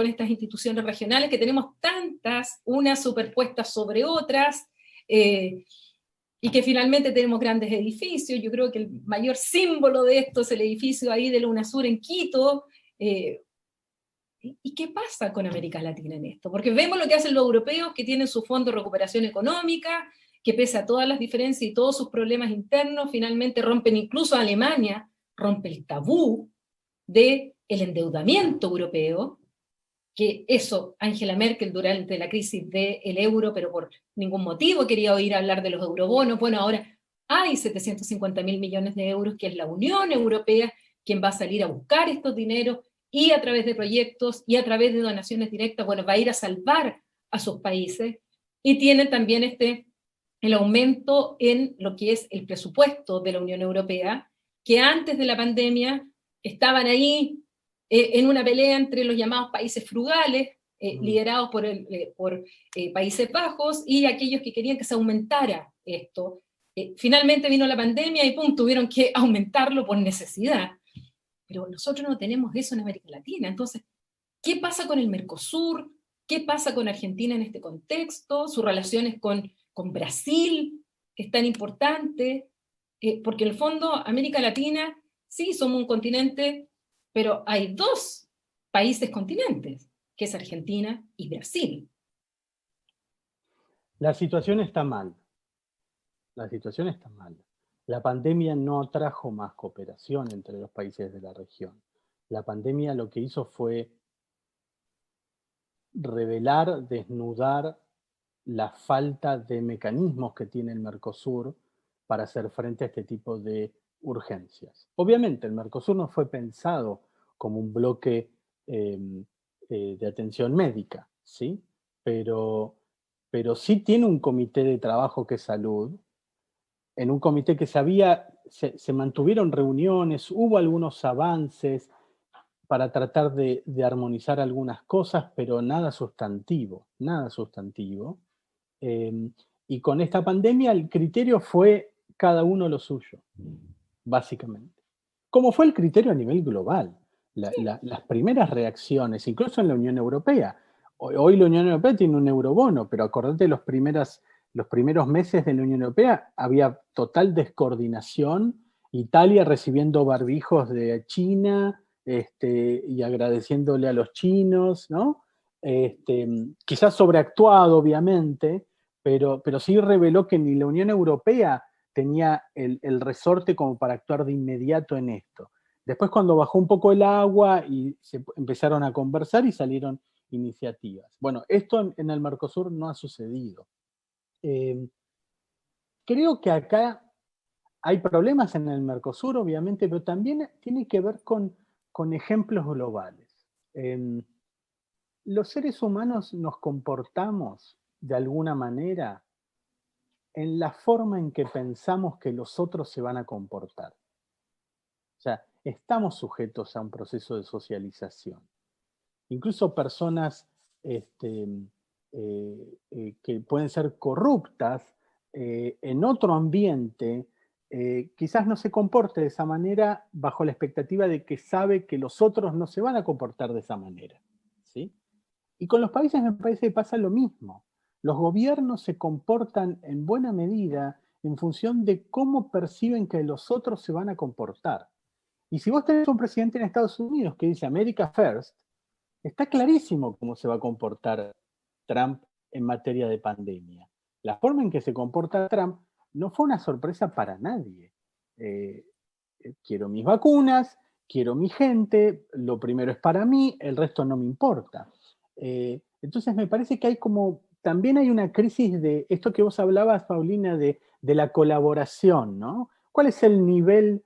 estas instituciones regionales, que tenemos tantas, unas superpuestas sobre otras, y que finalmente tenemos grandes edificios? Yo creo que el mayor símbolo de esto es el edificio ahí de la UNASUR en Quito. ¿Y qué pasa con América Latina en esto? Porque vemos lo que hacen los europeos, que tienen su fondo de recuperación económica, que pese a todas las diferencias y todos sus problemas internos, finalmente rompen, incluso Alemania rompe el tabú del endeudamiento europeo, que eso Angela Merkel durante la crisis del euro, pero por ningún motivo quería oír hablar de los eurobonos. Bueno, ahora hay 750.000 millones de euros, que es la Unión Europea quien va a salir a buscar estos dineros, y a través de proyectos y a través de donaciones directas, bueno, va a ir a salvar a sus países. Y tiene también el aumento en lo que es el presupuesto de la Unión Europea, que antes de la pandemia estaban ahí en una pelea entre los llamados países frugales, liderados por Países Bajos, y aquellos que querían que se aumentara esto. Finalmente vino la pandemia y ¡pum!, tuvieron que aumentarlo por necesidad. Pero nosotros no tenemos eso en América Latina. Entonces, ¿qué pasa con el Mercosur? ¿Qué pasa con Argentina en este contexto? Sus relaciones con Brasil, que es tan importante, porque en el fondo América Latina, sí, somos un continente, pero hay dos países continentes, que es Argentina y Brasil. La situación está mal. La situación está mal. La pandemia no trajo más cooperación entre los países de la región. La pandemia lo que hizo fue revelar, desnudar la falta de mecanismos que tiene el Mercosur para hacer frente a este tipo de urgencias. Obviamente, el Mercosur no fue pensado como un bloque eh, de atención médica, ¿sí? Pero, pero sí tiene un comité de trabajo que es salud, en un comité que se mantuvieron reuniones, hubo algunos avances para tratar de armonizar algunas cosas, pero nada sustantivo, nada sustantivo. Eh, y con esta pandemia el criterio fue cada uno lo suyo, básicamente. Como fue el criterio a nivel global. Las primeras reacciones, incluso en la Unión Europea. Hoy la Unión Europea tiene un eurobono, pero acordate los primeros meses de la Unión Europea había total descoordinación. Italia recibiendo barbijos de China y agradeciéndole a los chinos, ¿no? Quizás sobreactuado, obviamente, pero sí reveló que ni la Unión Europea tenía el resorte como para actuar de inmediato en esto. Después cuando bajó un poco el agua y se empezaron a conversar y salieron iniciativas. Bueno, esto en el Mercosur no ha sucedido. Creo que acá hay problemas en el Mercosur, obviamente, pero también tiene que ver con ejemplos globales. Los seres humanos nos comportamos de alguna manera en la forma en que pensamos que los otros se van a comportar. O sea, estamos sujetos a un proceso de socialización. Incluso personas que pueden ser corruptas en otro ambiente, quizás no se comporte de esa manera bajo la expectativa de que sabe que los otros no se van a comportar de esa manera. ¿Sí? Y con los países me parece que pasa lo mismo. Los gobiernos se comportan en buena medida en función de cómo perciben que los otros se van a comportar. Y si vos tenés un presidente en Estados Unidos que dice America First, está clarísimo cómo se va a comportar Trump en materia de pandemia. La forma en que se comporta Trump no fue una sorpresa para nadie. Eh, quiero mis vacunas, quiero mi gente, lo primero es para mí, el resto no me importa. Entonces me parece que también hay una crisis de esto que vos hablabas, Paulina, de la colaboración, ¿no? ¿Cuál es el nivel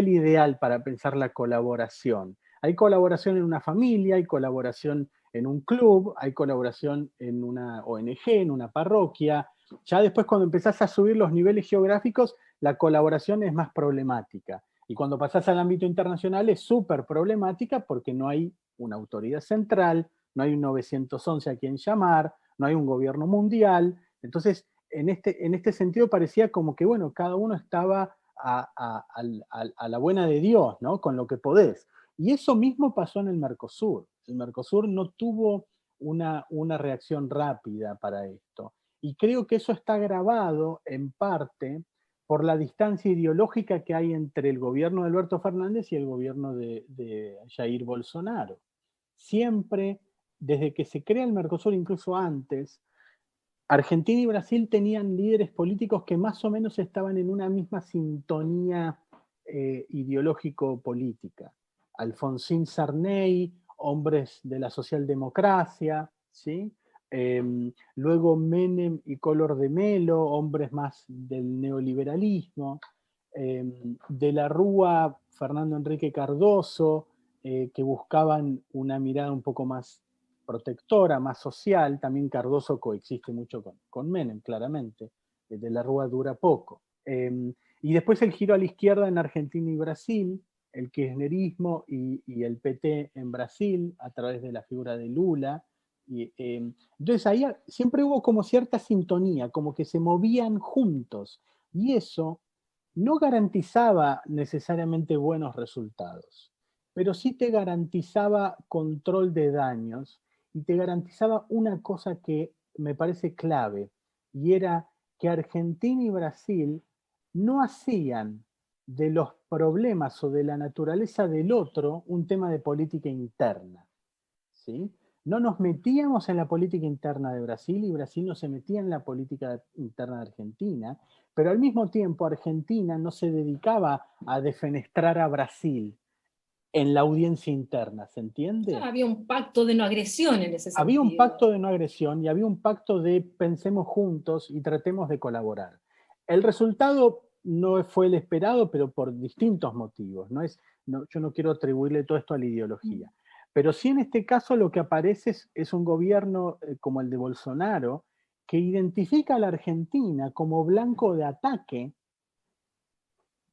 ideal para pensar la colaboración? Hay colaboración en una familia, hay colaboración en un club, hay colaboración en una ONG, en una parroquia. Ya después cuando empezás a subir los niveles geográficos, la colaboración es más problemática. Y cuando pasás al ámbito internacional es súper problemática porque no hay una autoridad central, no hay un 911 a quien llamar, no hay un gobierno mundial. Entonces, en este sentido parecía como que, bueno, cada uno estaba a la buena de Dios, ¿no? Con lo que podés. Y eso mismo pasó en el Mercosur. El Mercosur no tuvo una reacción rápida para esto. Y creo que eso está agravado en parte por la distancia ideológica que hay entre el gobierno de Alberto Fernández y el gobierno de Jair Bolsonaro. Siempre, desde que se crea el Mercosur, incluso antes, Argentina y Brasil tenían líderes políticos que más o menos estaban en una misma sintonía ideológico-política. Alfonsín Sarney, hombres de la socialdemocracia, ¿sí? Luego Menem y Collor de Mello, hombres más del neoliberalismo. De la Rúa, Fernando Enrique Cardoso, que buscaban una mirada un poco más protectora, más social. También Cardoso coexiste mucho con Menem, claramente. De la Rúa dura poco. Y después el giro a la izquierda en Argentina y Brasil, el kirchnerismo y el PT en Brasil, a través de la figura de Lula. Entonces ahí siempre hubo como cierta sintonía, como que se movían juntos. Y eso no garantizaba necesariamente buenos resultados, pero sí te garantizaba control de daños y te garantizaba una cosa que me parece clave, y era que Argentina y Brasil no hacían de los problemas o de la naturaleza del otro un tema de política interna, ¿sí? No nos metíamos en la política interna de Brasil y Brasil no se metía en la política interna de Argentina, pero al mismo tiempo Argentina no se dedicaba a defenestrar a Brasil. en la audiencia interna, ¿se entiende? Había un pacto de no agresión en ese sentido. Había un pacto de no agresión y había un pacto de pensemos juntos y tratemos de colaborar. El resultado no fue el esperado, pero por distintos motivos. Yo no quiero atribuirle todo esto a la ideología. Pero sí, en este caso lo que aparece es un gobierno como el de Bolsonaro, que identifica a la Argentina como blanco de ataque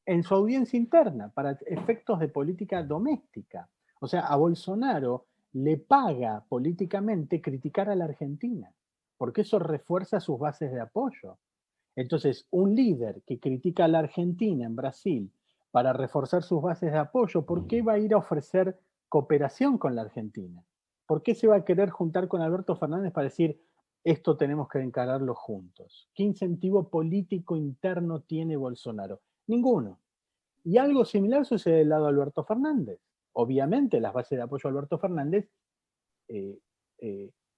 en su audiencia interna para efectos de política doméstica. O sea, a Bolsonaro le paga políticamente criticar a la Argentina, porque eso refuerza sus bases de apoyo. Entonces, un líder que critica a la Argentina en Brasil para reforzar sus bases de apoyo, ¿por qué va a ir a ofrecer cooperación con la Argentina? ¿Por qué se va a querer juntar con Alberto Fernández para decir, esto tenemos que encararlo juntos? ¿Qué incentivo político interno tiene Bolsonaro? Ninguno. Y algo similar sucede del lado de Alberto Fernández. Obviamente las bases de apoyo a Alberto Fernández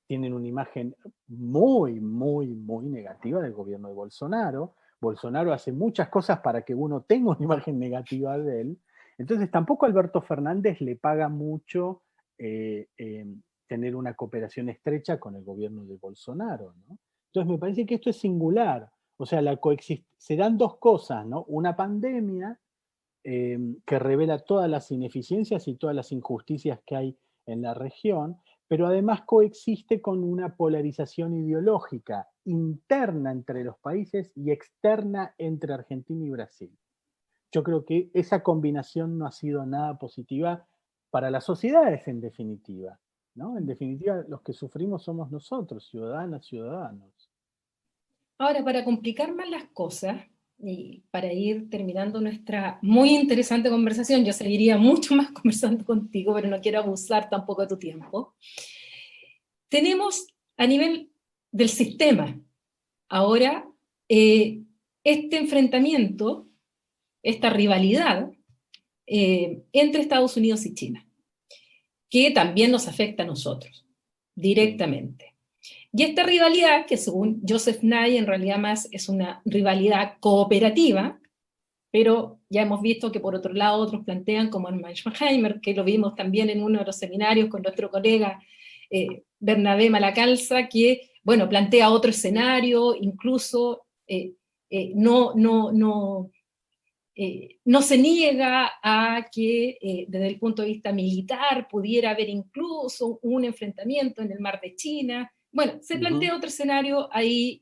tienen una imagen muy, muy, muy negativa del gobierno de Bolsonaro. Bolsonaro hace muchas cosas para que uno tenga una imagen negativa de él. Entonces tampoco Alberto Fernández le paga mucho tener una cooperación estrecha con el gobierno de Bolsonaro, ¿no? Entonces me parece que esto es singular. O sea, se dan dos cosas, ¿no? Una pandemia que revela todas las ineficiencias y todas las injusticias que hay en la región, pero además coexiste con una polarización ideológica interna entre los países y externa entre Argentina y Brasil. Yo creo que esa combinación no ha sido nada positiva para las sociedades en definitiva, ¿no? En definitiva, los que sufrimos somos nosotros, ciudadanas, ciudadanos. Ahora, para complicar más las cosas, y para ir terminando nuestra muy interesante conversación, yo seguiría mucho más conversando contigo, pero no quiero abusar tampoco de tu tiempo. Tenemos a nivel del sistema, ahora, este enfrentamiento, esta rivalidad entre Estados Unidos y China, que también nos afecta a nosotros, directamente. Y esta rivalidad, que según Joseph Nye en realidad más es una rivalidad cooperativa, pero ya hemos visto que por otro lado otros plantean, como en Mearsheimer, que lo vimos también en uno de los seminarios con nuestro colega Bernabé Malacalza, que, bueno, plantea otro escenario, incluso no se niega a que desde el punto de vista militar pudiera haber incluso un enfrentamiento en el mar de China. Bueno, se plantea otro escenario ahí,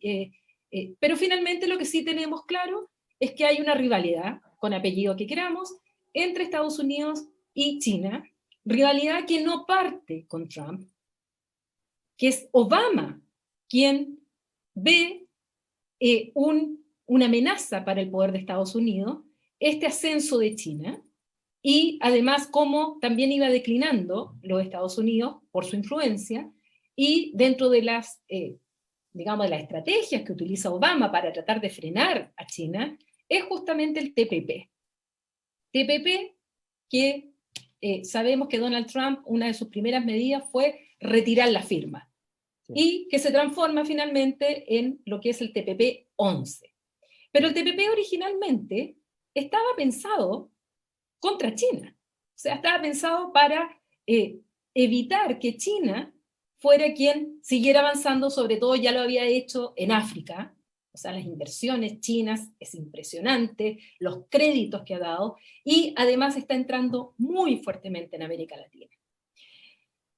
pero finalmente lo que sí tenemos claro es que hay una rivalidad, con apellido que queramos, entre Estados Unidos y China, rivalidad que no parte con Trump, que es Obama quien ve una amenaza para el poder de Estados Unidos, este ascenso de China, y además cómo también iba declinando los Estados Unidos por su influencia, y dentro de las, digamos, de las estrategias que utiliza Obama para tratar de frenar a China, es justamente el TPP. TPP que sabemos que Donald Trump, una de sus primeras medidas fue retirar la firma, sí, y que se transforma finalmente en lo que es el TPP-11. Pero el TPP originalmente estaba pensado contra China. O sea, estaba pensado para evitar que China fuera quien siguiera avanzando, sobre todo ya lo había hecho en África. O sea, las inversiones chinas es impresionante, los créditos que ha dado, y además está entrando muy fuertemente en América Latina.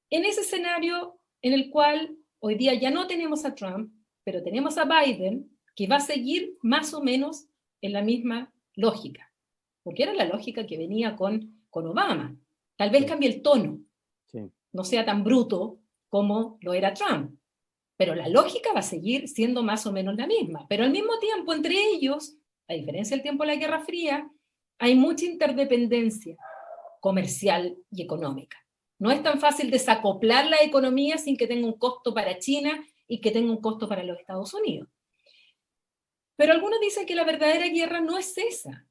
En ese escenario en el cual hoy día ya no tenemos a Trump, pero tenemos a Biden, que va a seguir más o menos en la misma lógica, porque era la lógica que venía con Obama. Tal vez cambie el tono, no sea tan bruto como lo era Trump, pero la lógica va a seguir siendo más o menos la misma. Pero al mismo tiempo, entre ellos, a diferencia del tiempo de la Guerra Fría, hay mucha interdependencia comercial y económica. No es tan fácil desacoplar la economía sin que tenga un costo para China y que tenga un costo para los Estados Unidos. Pero algunos dicen que la verdadera guerra no es esa,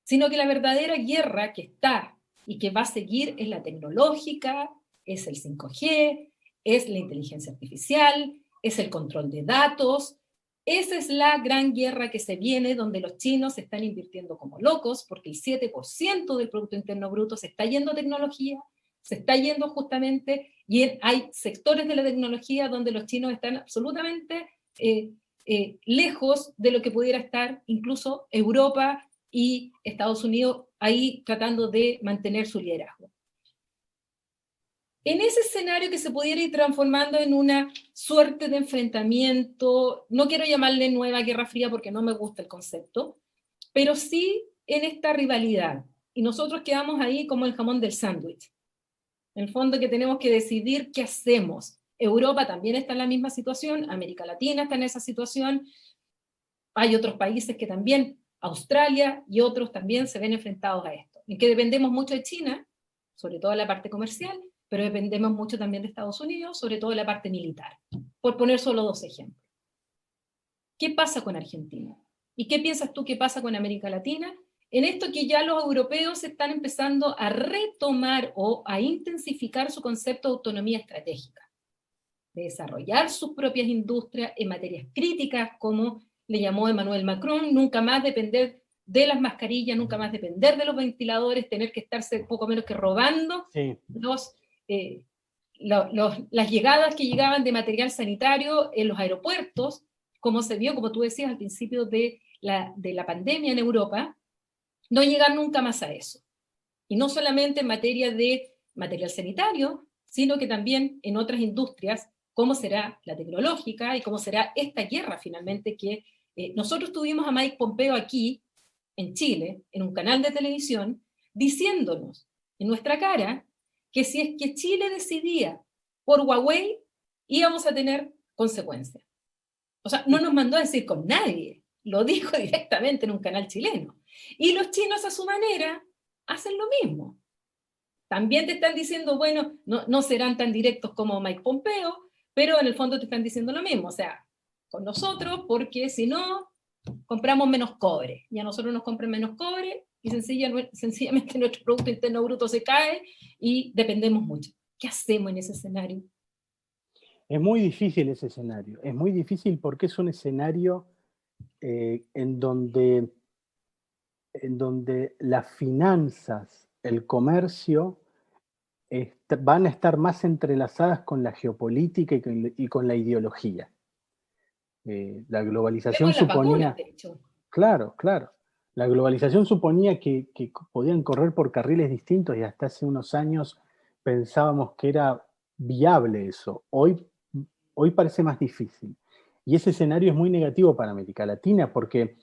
sino que la verdadera guerra que está y que va a seguir es la tecnológica, es el 5G, es la inteligencia artificial, es el control de datos, Esa es la gran guerra que se viene, donde los chinos están invirtiendo como locos, porque el 7% del Producto Interno Bruto se está yendo a tecnología, se está yendo justamente, y hay sectores de la tecnología donde los chinos están absolutamente lejos de lo que pudiera estar incluso Europa y Estados Unidos ahí tratando de mantener su liderazgo. En ese escenario que se pudiera ir transformando en una suerte de enfrentamiento, no quiero llamarle nueva Guerra Fría porque no me gusta el concepto, pero sí en esta rivalidad. Y nosotros quedamos ahí como el jamón del sándwich. En el fondo que tenemos que decidir qué hacemos. Europa también está en la misma situación, América Latina está en esa situación, hay otros países que también, Australia y otros también se ven enfrentados a esto. En que dependemos mucho de China, sobre todo en la parte comercial, pero dependemos mucho también de Estados Unidos, sobre todo en la parte militar, por poner solo 2 ejemplos. ¿Qué pasa con Argentina? ¿Y qué piensas tú que pasa con América Latina? En esto que ya los europeos están empezando a retomar o a intensificar su concepto de autonomía estratégica, de desarrollar sus propias industrias en materias críticas, como le llamó Emmanuel Macron, nunca más depender de las mascarillas, nunca más depender de los ventiladores, tener que estarse poco menos que robando Sí. las llegadas que llegaban de material sanitario en los aeropuertos, como se vio, como tú decías, al principio de la pandemia en Europa, no llegar nunca más a eso. Y no solamente en materia de material sanitario, sino que también en otras industrias, cómo será la tecnológica y cómo será esta guerra finalmente que nosotros tuvimos a Mike Pompeo aquí, en Chile, en un canal de televisión, diciéndonos en nuestra cara que si es que Chile decidía por Huawei, íbamos a tener consecuencias. O sea, no nos mandó a decir con nadie, lo dijo directamente en un canal chileno. Y los chinos a su manera hacen lo mismo. También te están diciendo, bueno, no serán tan directos como Mike Pompeo, pero en el fondo te están diciendo lo mismo. O sea, con nosotros, porque si no, compramos menos cobre. Y a nosotros nos compran menos cobre y sencillamente nuestro Producto Interno Bruto se cae y dependemos mucho. ¿Qué hacemos en ese escenario? Es muy difícil ese escenario. Es muy difícil porque es un escenario en donde las finanzas, el comercio, van a estar más entrelazadas con la geopolítica y con la ideología. La globalización Vemos las vacunas, suponía, de hecho. claro, la globalización suponía que podían correr por carriles distintos y hasta hace unos años pensábamos que era viable eso. Hoy parece más difícil. Y ese escenario es muy negativo para América Latina porque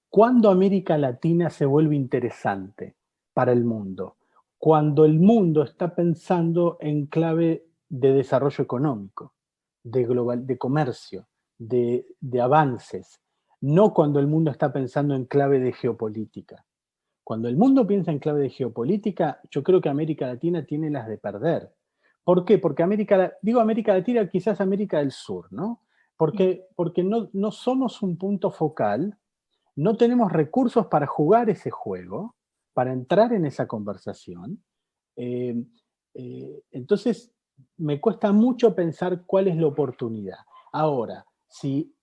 ¿cuándo América Latina se vuelve interesante para el mundo? Cuando el mundo está pensando en clave de desarrollo económico, de comercio, de avances, no cuando el mundo está pensando en clave de geopolítica. Cuando el mundo piensa en clave de geopolítica, yo creo que América Latina tiene las de perder. ¿Por qué? Porque digo América Latina, quizás América del Sur, ¿no? Porque no somos un punto focal, no tenemos recursos para jugar ese juego, para entrar en esa conversación. Entonces, me cuesta mucho pensar cuál es la oportunidad. Ahora, si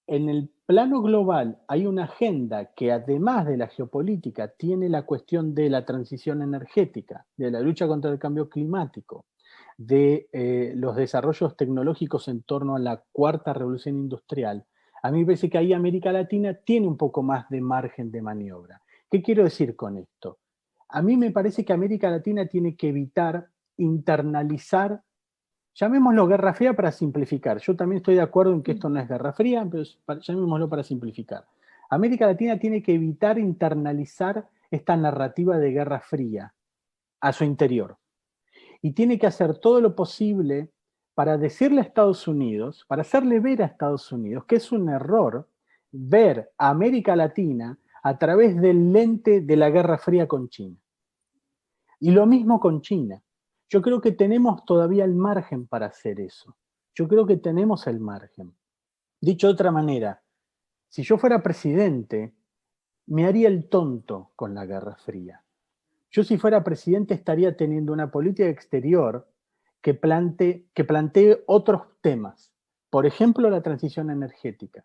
en el plano global hay una agenda que además de la geopolítica tiene la cuestión de la transición energética, de la lucha contra el cambio climático, de los desarrollos tecnológicos en torno a la cuarta revolución industrial, a mí me parece que ahí América Latina tiene un poco más de margen de maniobra. ¿Qué quiero decir con esto? A mí me parece que América Latina tiene que evitar internalizar, llamémoslo Guerra Fría para simplificar. Yo también estoy de acuerdo en que esto no es Guerra Fría, pero llamémoslo para simplificar. América Latina tiene que evitar internalizar esta narrativa de Guerra Fría a su interior. Y tiene que hacer todo lo posible para decirle a Estados Unidos, para hacerle ver a Estados Unidos que es un error ver a América Latina a través del lente de la Guerra Fría con China. Y lo mismo con China. Yo creo que tenemos todavía el margen para hacer eso. Yo creo que tenemos el margen. Dicho de otra manera, si yo fuera presidente, me haría el tonto con la Guerra Fría. Yo si fuera presidente estaría teniendo una política exterior que plantee otros temas. Por ejemplo, la transición energética.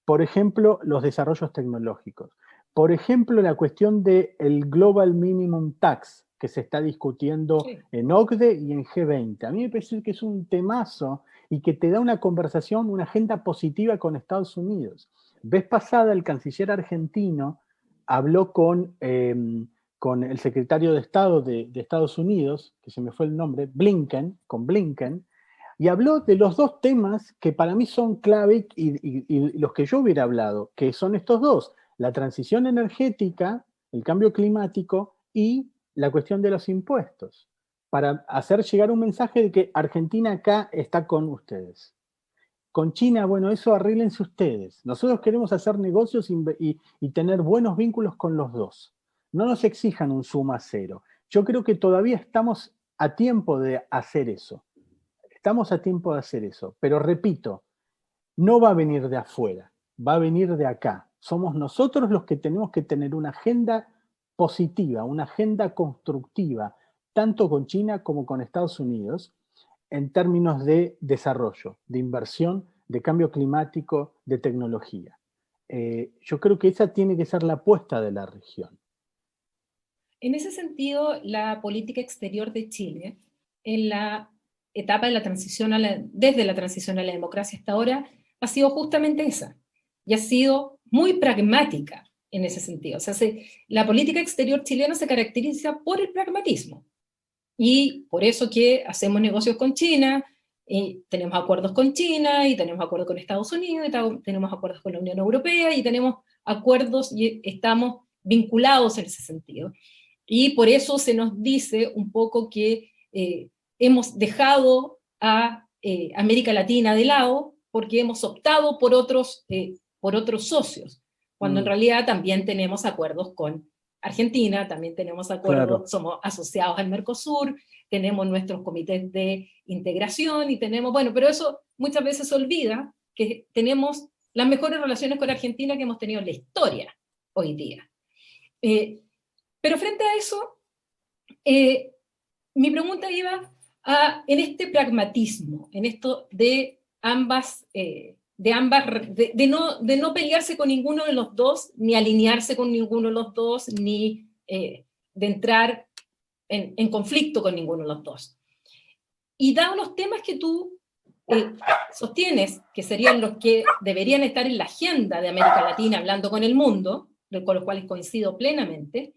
Por ejemplo, los desarrollos tecnológicos. Por ejemplo, la cuestión del Global Minimum Tax, que se está discutiendo Sí. en OCDE y en G20. A mí me parece que es un temazo y que te da una conversación, una agenda positiva con Estados Unidos. Vez pasada, el canciller argentino habló con el secretario de Estado de Estados Unidos, que se me fue el nombre, Blinken, y habló de los dos temas que para mí son clave y los que yo hubiera hablado, que son estos dos, la transición energética, el cambio climático y la cuestión de los impuestos, para hacer llegar un mensaje de que Argentina acá está con ustedes. Con China, bueno, eso arréglense ustedes. Nosotros queremos hacer negocios y tener buenos vínculos con los dos. No nos exijan un suma cero. Yo creo que todavía estamos a tiempo de hacer eso. Estamos a tiempo de hacer eso, pero repito, no va a venir de afuera, va a venir de acá. Somos nosotros los que tenemos que tener una agenda positiva, una agenda constructiva, tanto con China como con Estados Unidos, en términos de desarrollo, de inversión, de cambio climático, de tecnología. Yo creo que esa tiene que ser la apuesta de la región. En ese sentido, la política exterior de Chile, en la etapa de la transición desde la transición a la democracia hasta ahora, ha sido justamente esa, y ha sido muy pragmática en ese sentido. O sea, la política exterior chilena se caracteriza por el pragmatismo, y por eso que hacemos negocios con China, y tenemos acuerdos con China, y tenemos acuerdos con Estados Unidos, y tenemos acuerdos con la Unión Europea, y tenemos acuerdos y estamos vinculados en ese sentido. Y por eso se nos dice un poco que hemos dejado a América Latina de lado porque hemos optado por otros socios, cuando en realidad también tenemos acuerdos con Argentina, también tenemos acuerdos, Claro. somos asociados al Mercosur, tenemos nuestros comités de integración y tenemos, bueno, pero eso muchas veces se olvida que tenemos las mejores relaciones con Argentina que hemos tenido en la historia hoy día. Pero frente a eso, mi pregunta iba en este pragmatismo, en esto de de no pelearse con ninguno de los dos, ni alinearse con ninguno de los dos, ni de entrar en conflicto con ninguno de los dos. Y dados los temas que tú sostienes, que serían los que deberían estar en la agenda de América Latina, hablando con el mundo, con los cuales coincido plenamente,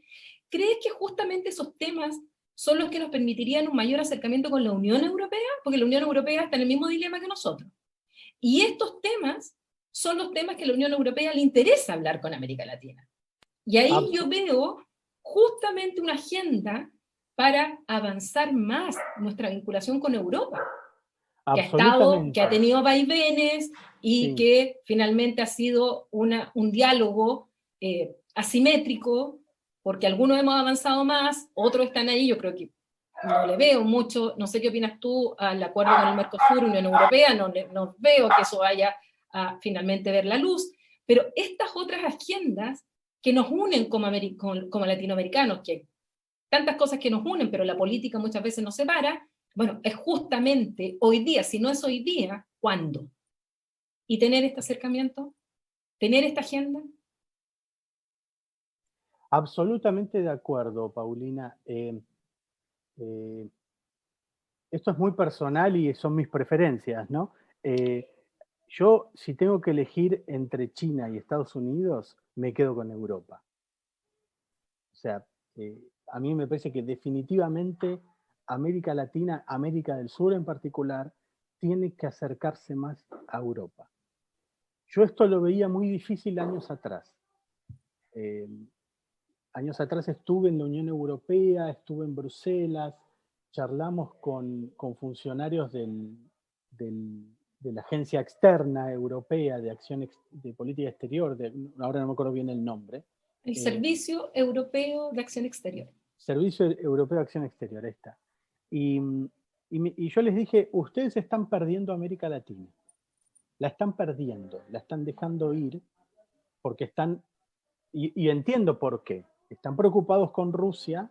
¿crees que justamente esos temas son los que nos permitirían un mayor acercamiento con la Unión Europea? Porque la Unión Europea está en el mismo dilema que nosotros. Y estos temas son los temas que a la Unión Europea le interesa hablar con América Latina. Y ahí yo veo justamente una agenda para avanzar más nuestra vinculación con Europa, que ha tenido vaivenes y sí, que finalmente ha sido un diálogo asimétrico, porque algunos hemos avanzado más, otros están ahí, yo creo que no le veo mucho, no sé qué opinas tú al acuerdo con el Mercosur, Unión Europea, no veo que eso vaya a finalmente ver la luz, pero estas otras agendas que nos unen como latinoamericanos, que hay tantas cosas que nos unen, pero la política muchas veces nos separa, bueno, es justamente hoy día, si no es hoy día, ¿cuándo? Y tener este acercamiento, tener esta agenda. Absolutamente de acuerdo, Paulina. Esto es muy personal y son mis preferencias, ¿no? Yo, si tengo que elegir entre China y Estados Unidos, me quedo con Europa. O sea, a mí me parece que definitivamente América Latina, América del Sur en particular, tiene que acercarse más a Europa. Yo esto lo veía muy difícil años atrás. Años atrás estuve en la Unión Europea, estuve en Bruselas, charlamos con funcionarios de la Agencia Externa Europea de Acción de Política Exterior, ahora no me acuerdo bien el nombre. El Servicio Europeo de Acción Exterior. Servicio Europeo de Acción Exterior, ahí está. Y yo les dije, ustedes están perdiendo América Latina. La están perdiendo, la están dejando ir, porque están, y entiendo por qué. Están preocupados con Rusia,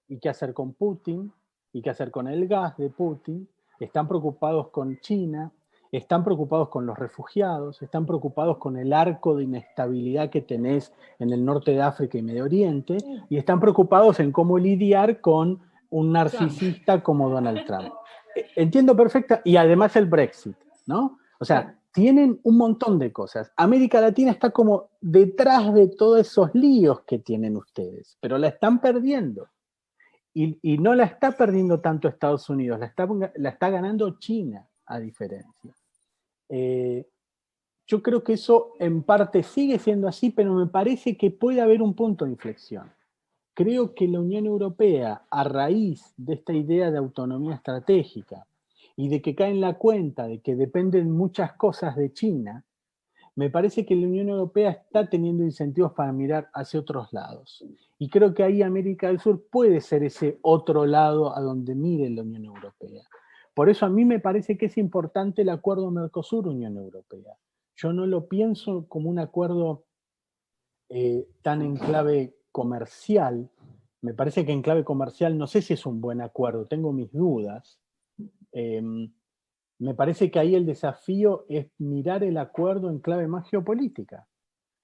y qué hacer con Putin, y qué hacer con el gas de Putin. Están preocupados con China, están preocupados con los refugiados, están preocupados con el arco de inestabilidad que tenés en el norte de África y Medio Oriente, y están preocupados en cómo lidiar con un narcisista como Donald Trump. Entiendo perfecta, y además el Brexit, ¿no? O sea, tienen un montón de cosas. América Latina está como detrás de todos esos líos que tienen ustedes, pero la están perdiendo. Y no la está perdiendo tanto Estados Unidos, la está ganando China, a diferencia. Yo creo que eso en parte sigue siendo así, pero me parece que puede haber un punto de inflexión. Creo que la Unión Europea, a raíz de esta idea de autonomía estratégica y de que cae en la cuenta de que dependen muchas cosas de China, me parece que la Unión Europea está teniendo incentivos para mirar hacia otros lados. Y creo que ahí América del Sur puede ser ese otro lado a donde mire la Unión Europea. Por eso a mí me parece que es importante el acuerdo Mercosur-Unión Europea. Yo no lo pienso como un acuerdo tan en clave comercial. Me parece que en clave comercial no sé si es un buen acuerdo, tengo mis dudas. Me parece que ahí el desafío es mirar el acuerdo en clave más geopolítica,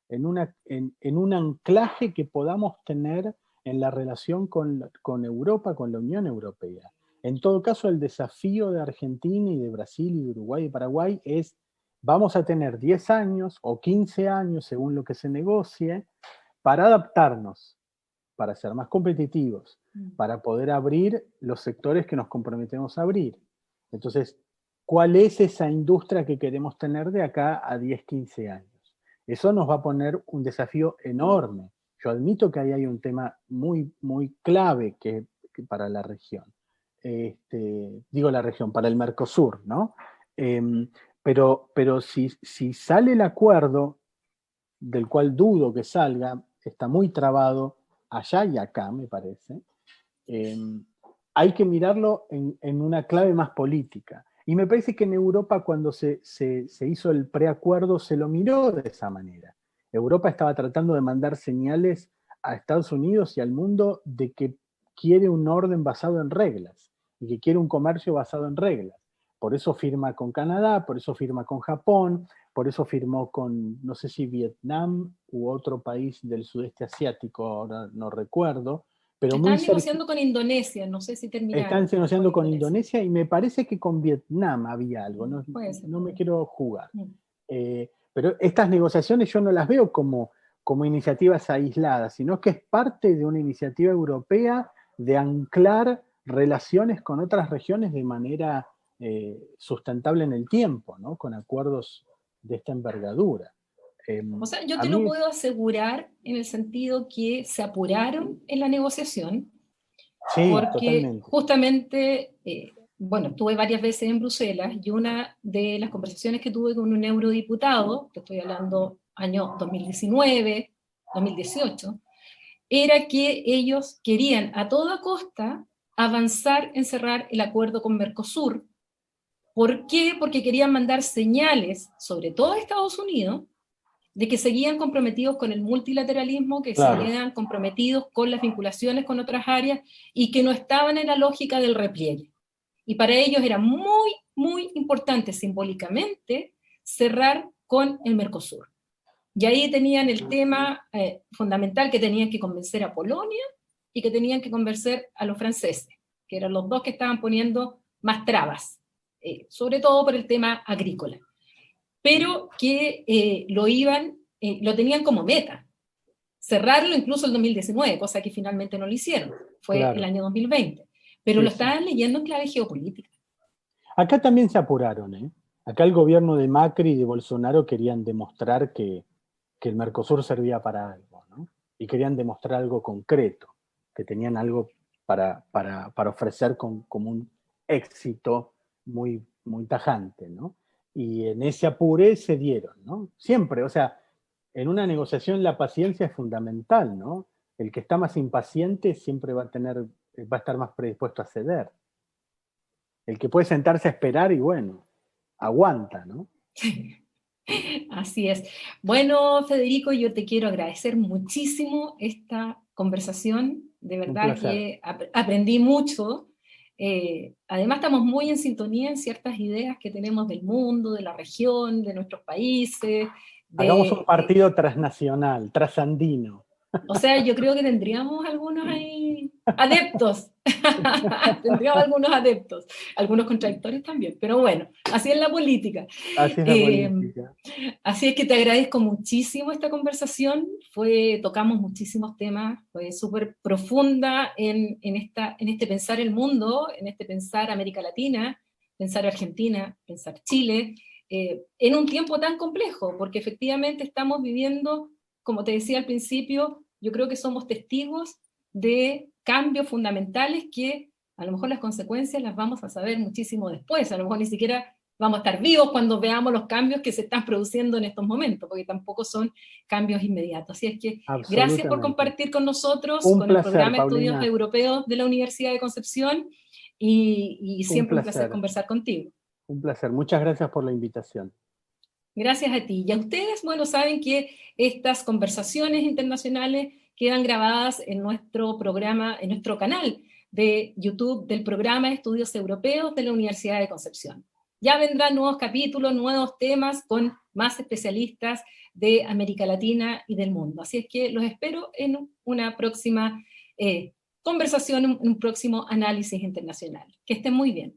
en un anclaje que podamos tener en la relación con Europa, con la Unión Europea. En todo caso, el desafío de Argentina y de Brasil y de Uruguay y Paraguay es, vamos a tener 10 años o 15 años, según lo que se negocie, para adaptarnos, para ser más competitivos, para poder abrir los sectores que nos comprometemos a abrir. Entonces, ¿cuál es esa industria que queremos tener de acá a 10, 15 años? Eso nos va a poner un desafío enorme. Yo admito que ahí hay un tema muy, muy clave que para la región. Digo la región, para el Mercosur, ¿no? Pero si sale el acuerdo, del cual dudo que salga, está muy trabado allá y acá, me parece, hay que mirarlo en una clave más política. Y me parece que en Europa, cuando se hizo el preacuerdo, se lo miró de esa manera. Europa estaba tratando de mandar señales a Estados Unidos y al mundo de que quiere un orden basado en reglas y que quiere un comercio basado en reglas. Por eso firma con Canadá, por eso firma con Japón, por eso firmó con, no sé si Vietnam u otro país del sudeste asiático, ahora no recuerdo, pero muy Estaban cerca. negociando con Indonesia, no sé si terminaron. Están negociando con Indonesia y me parece que con Vietnam había algo, no, no me quiero jugar. Pero estas negociaciones yo no las veo como iniciativas aisladas, sino que es parte de una iniciativa europea de anclar relaciones con otras regiones de manera sustentable en el tiempo, ¿no? Con acuerdos de esta envergadura. O sea, yo te lo puedo asegurar en el sentido que se apuraron en la negociación, sí, porque totalmente. justamente, bueno, estuve varias veces en Bruselas y una de las conversaciones que tuve con un eurodiputado, que estoy hablando año 2019, 2018, era que ellos querían a toda costa avanzar en cerrar el acuerdo con Mercosur. ¿Por qué? Porque querían mandar señales, sobre todo a Estados Unidos, de que seguían comprometidos con el multilateralismo, que Claro. seguían comprometidos con las vinculaciones con otras áreas y que no estaban en la lógica del repliegue. Y para ellos era muy, muy importante simbólicamente cerrar con el Mercosur. Y ahí tenían el tema fundamental que tenían que convencer a Polonia y que tenían que convencer a los franceses, que eran los dos que estaban poniendo más trabas, sobre todo por el tema agrícola, pero que lo tenían como meta, cerrarlo incluso el 2019, cosa que finalmente no lo hicieron, fue claro. El año 2020, pero sí, lo estaban leyendo en clave geopolítica. Acá también se apuraron, ¿eh? Acá el gobierno de Macri y de Bolsonaro querían demostrar que el Mercosur servía para algo, ¿no? Y querían demostrar algo concreto, que tenían algo para ofrecer como un éxito muy, muy tajante, ¿no? Y en ese apure se dieron, ¿no? Siempre, o sea, en una negociación la paciencia es fundamental, ¿no? El que está más impaciente siempre va a estar más predispuesto a ceder. El que puede sentarse a esperar y bueno, aguanta, ¿no? Así es. Bueno, Federico, yo te quiero agradecer muchísimo esta conversación. De verdad que aprendí mucho. Además estamos muy en sintonía en ciertas ideas que tenemos del mundo, de la región, de nuestros países. Hagamos un partido transnacional, trasandino. O sea, yo creo que tendríamos algunos ahí adeptos, tendríamos algunos adeptos, algunos contradictorios también, pero bueno, así es la política. Así es la política. Así es que te agradezco muchísimo esta conversación, tocamos muchísimos temas, fue súper profunda en este pensar el mundo, en este pensar América Latina, pensar Argentina, pensar Chile, en un tiempo tan complejo, porque efectivamente estamos viviendo, como te decía al principio, yo creo que somos testigos de cambios fundamentales que a lo mejor las consecuencias las vamos a saber muchísimo después, a lo mejor ni siquiera vamos a estar vivos cuando veamos los cambios que se están produciendo en estos momentos, porque tampoco son cambios inmediatos. Así es que gracias por compartir con nosotros, con el programa de Estudios Europeos de la Universidad de Concepción, y siempre un placer conversar contigo. Un placer, muchas gracias por la invitación. Gracias a ti. Y a ustedes, bueno, saben que estas conversaciones internacionales quedan grabadas en nuestro programa, en nuestro canal de YouTube del programa de Estudios Europeos de la Universidad de Concepción. Ya vendrán nuevos capítulos, nuevos temas con más especialistas de América Latina y del mundo. Así es que los espero en una próxima conversación, un próximo análisis internacional. Que estén muy bien.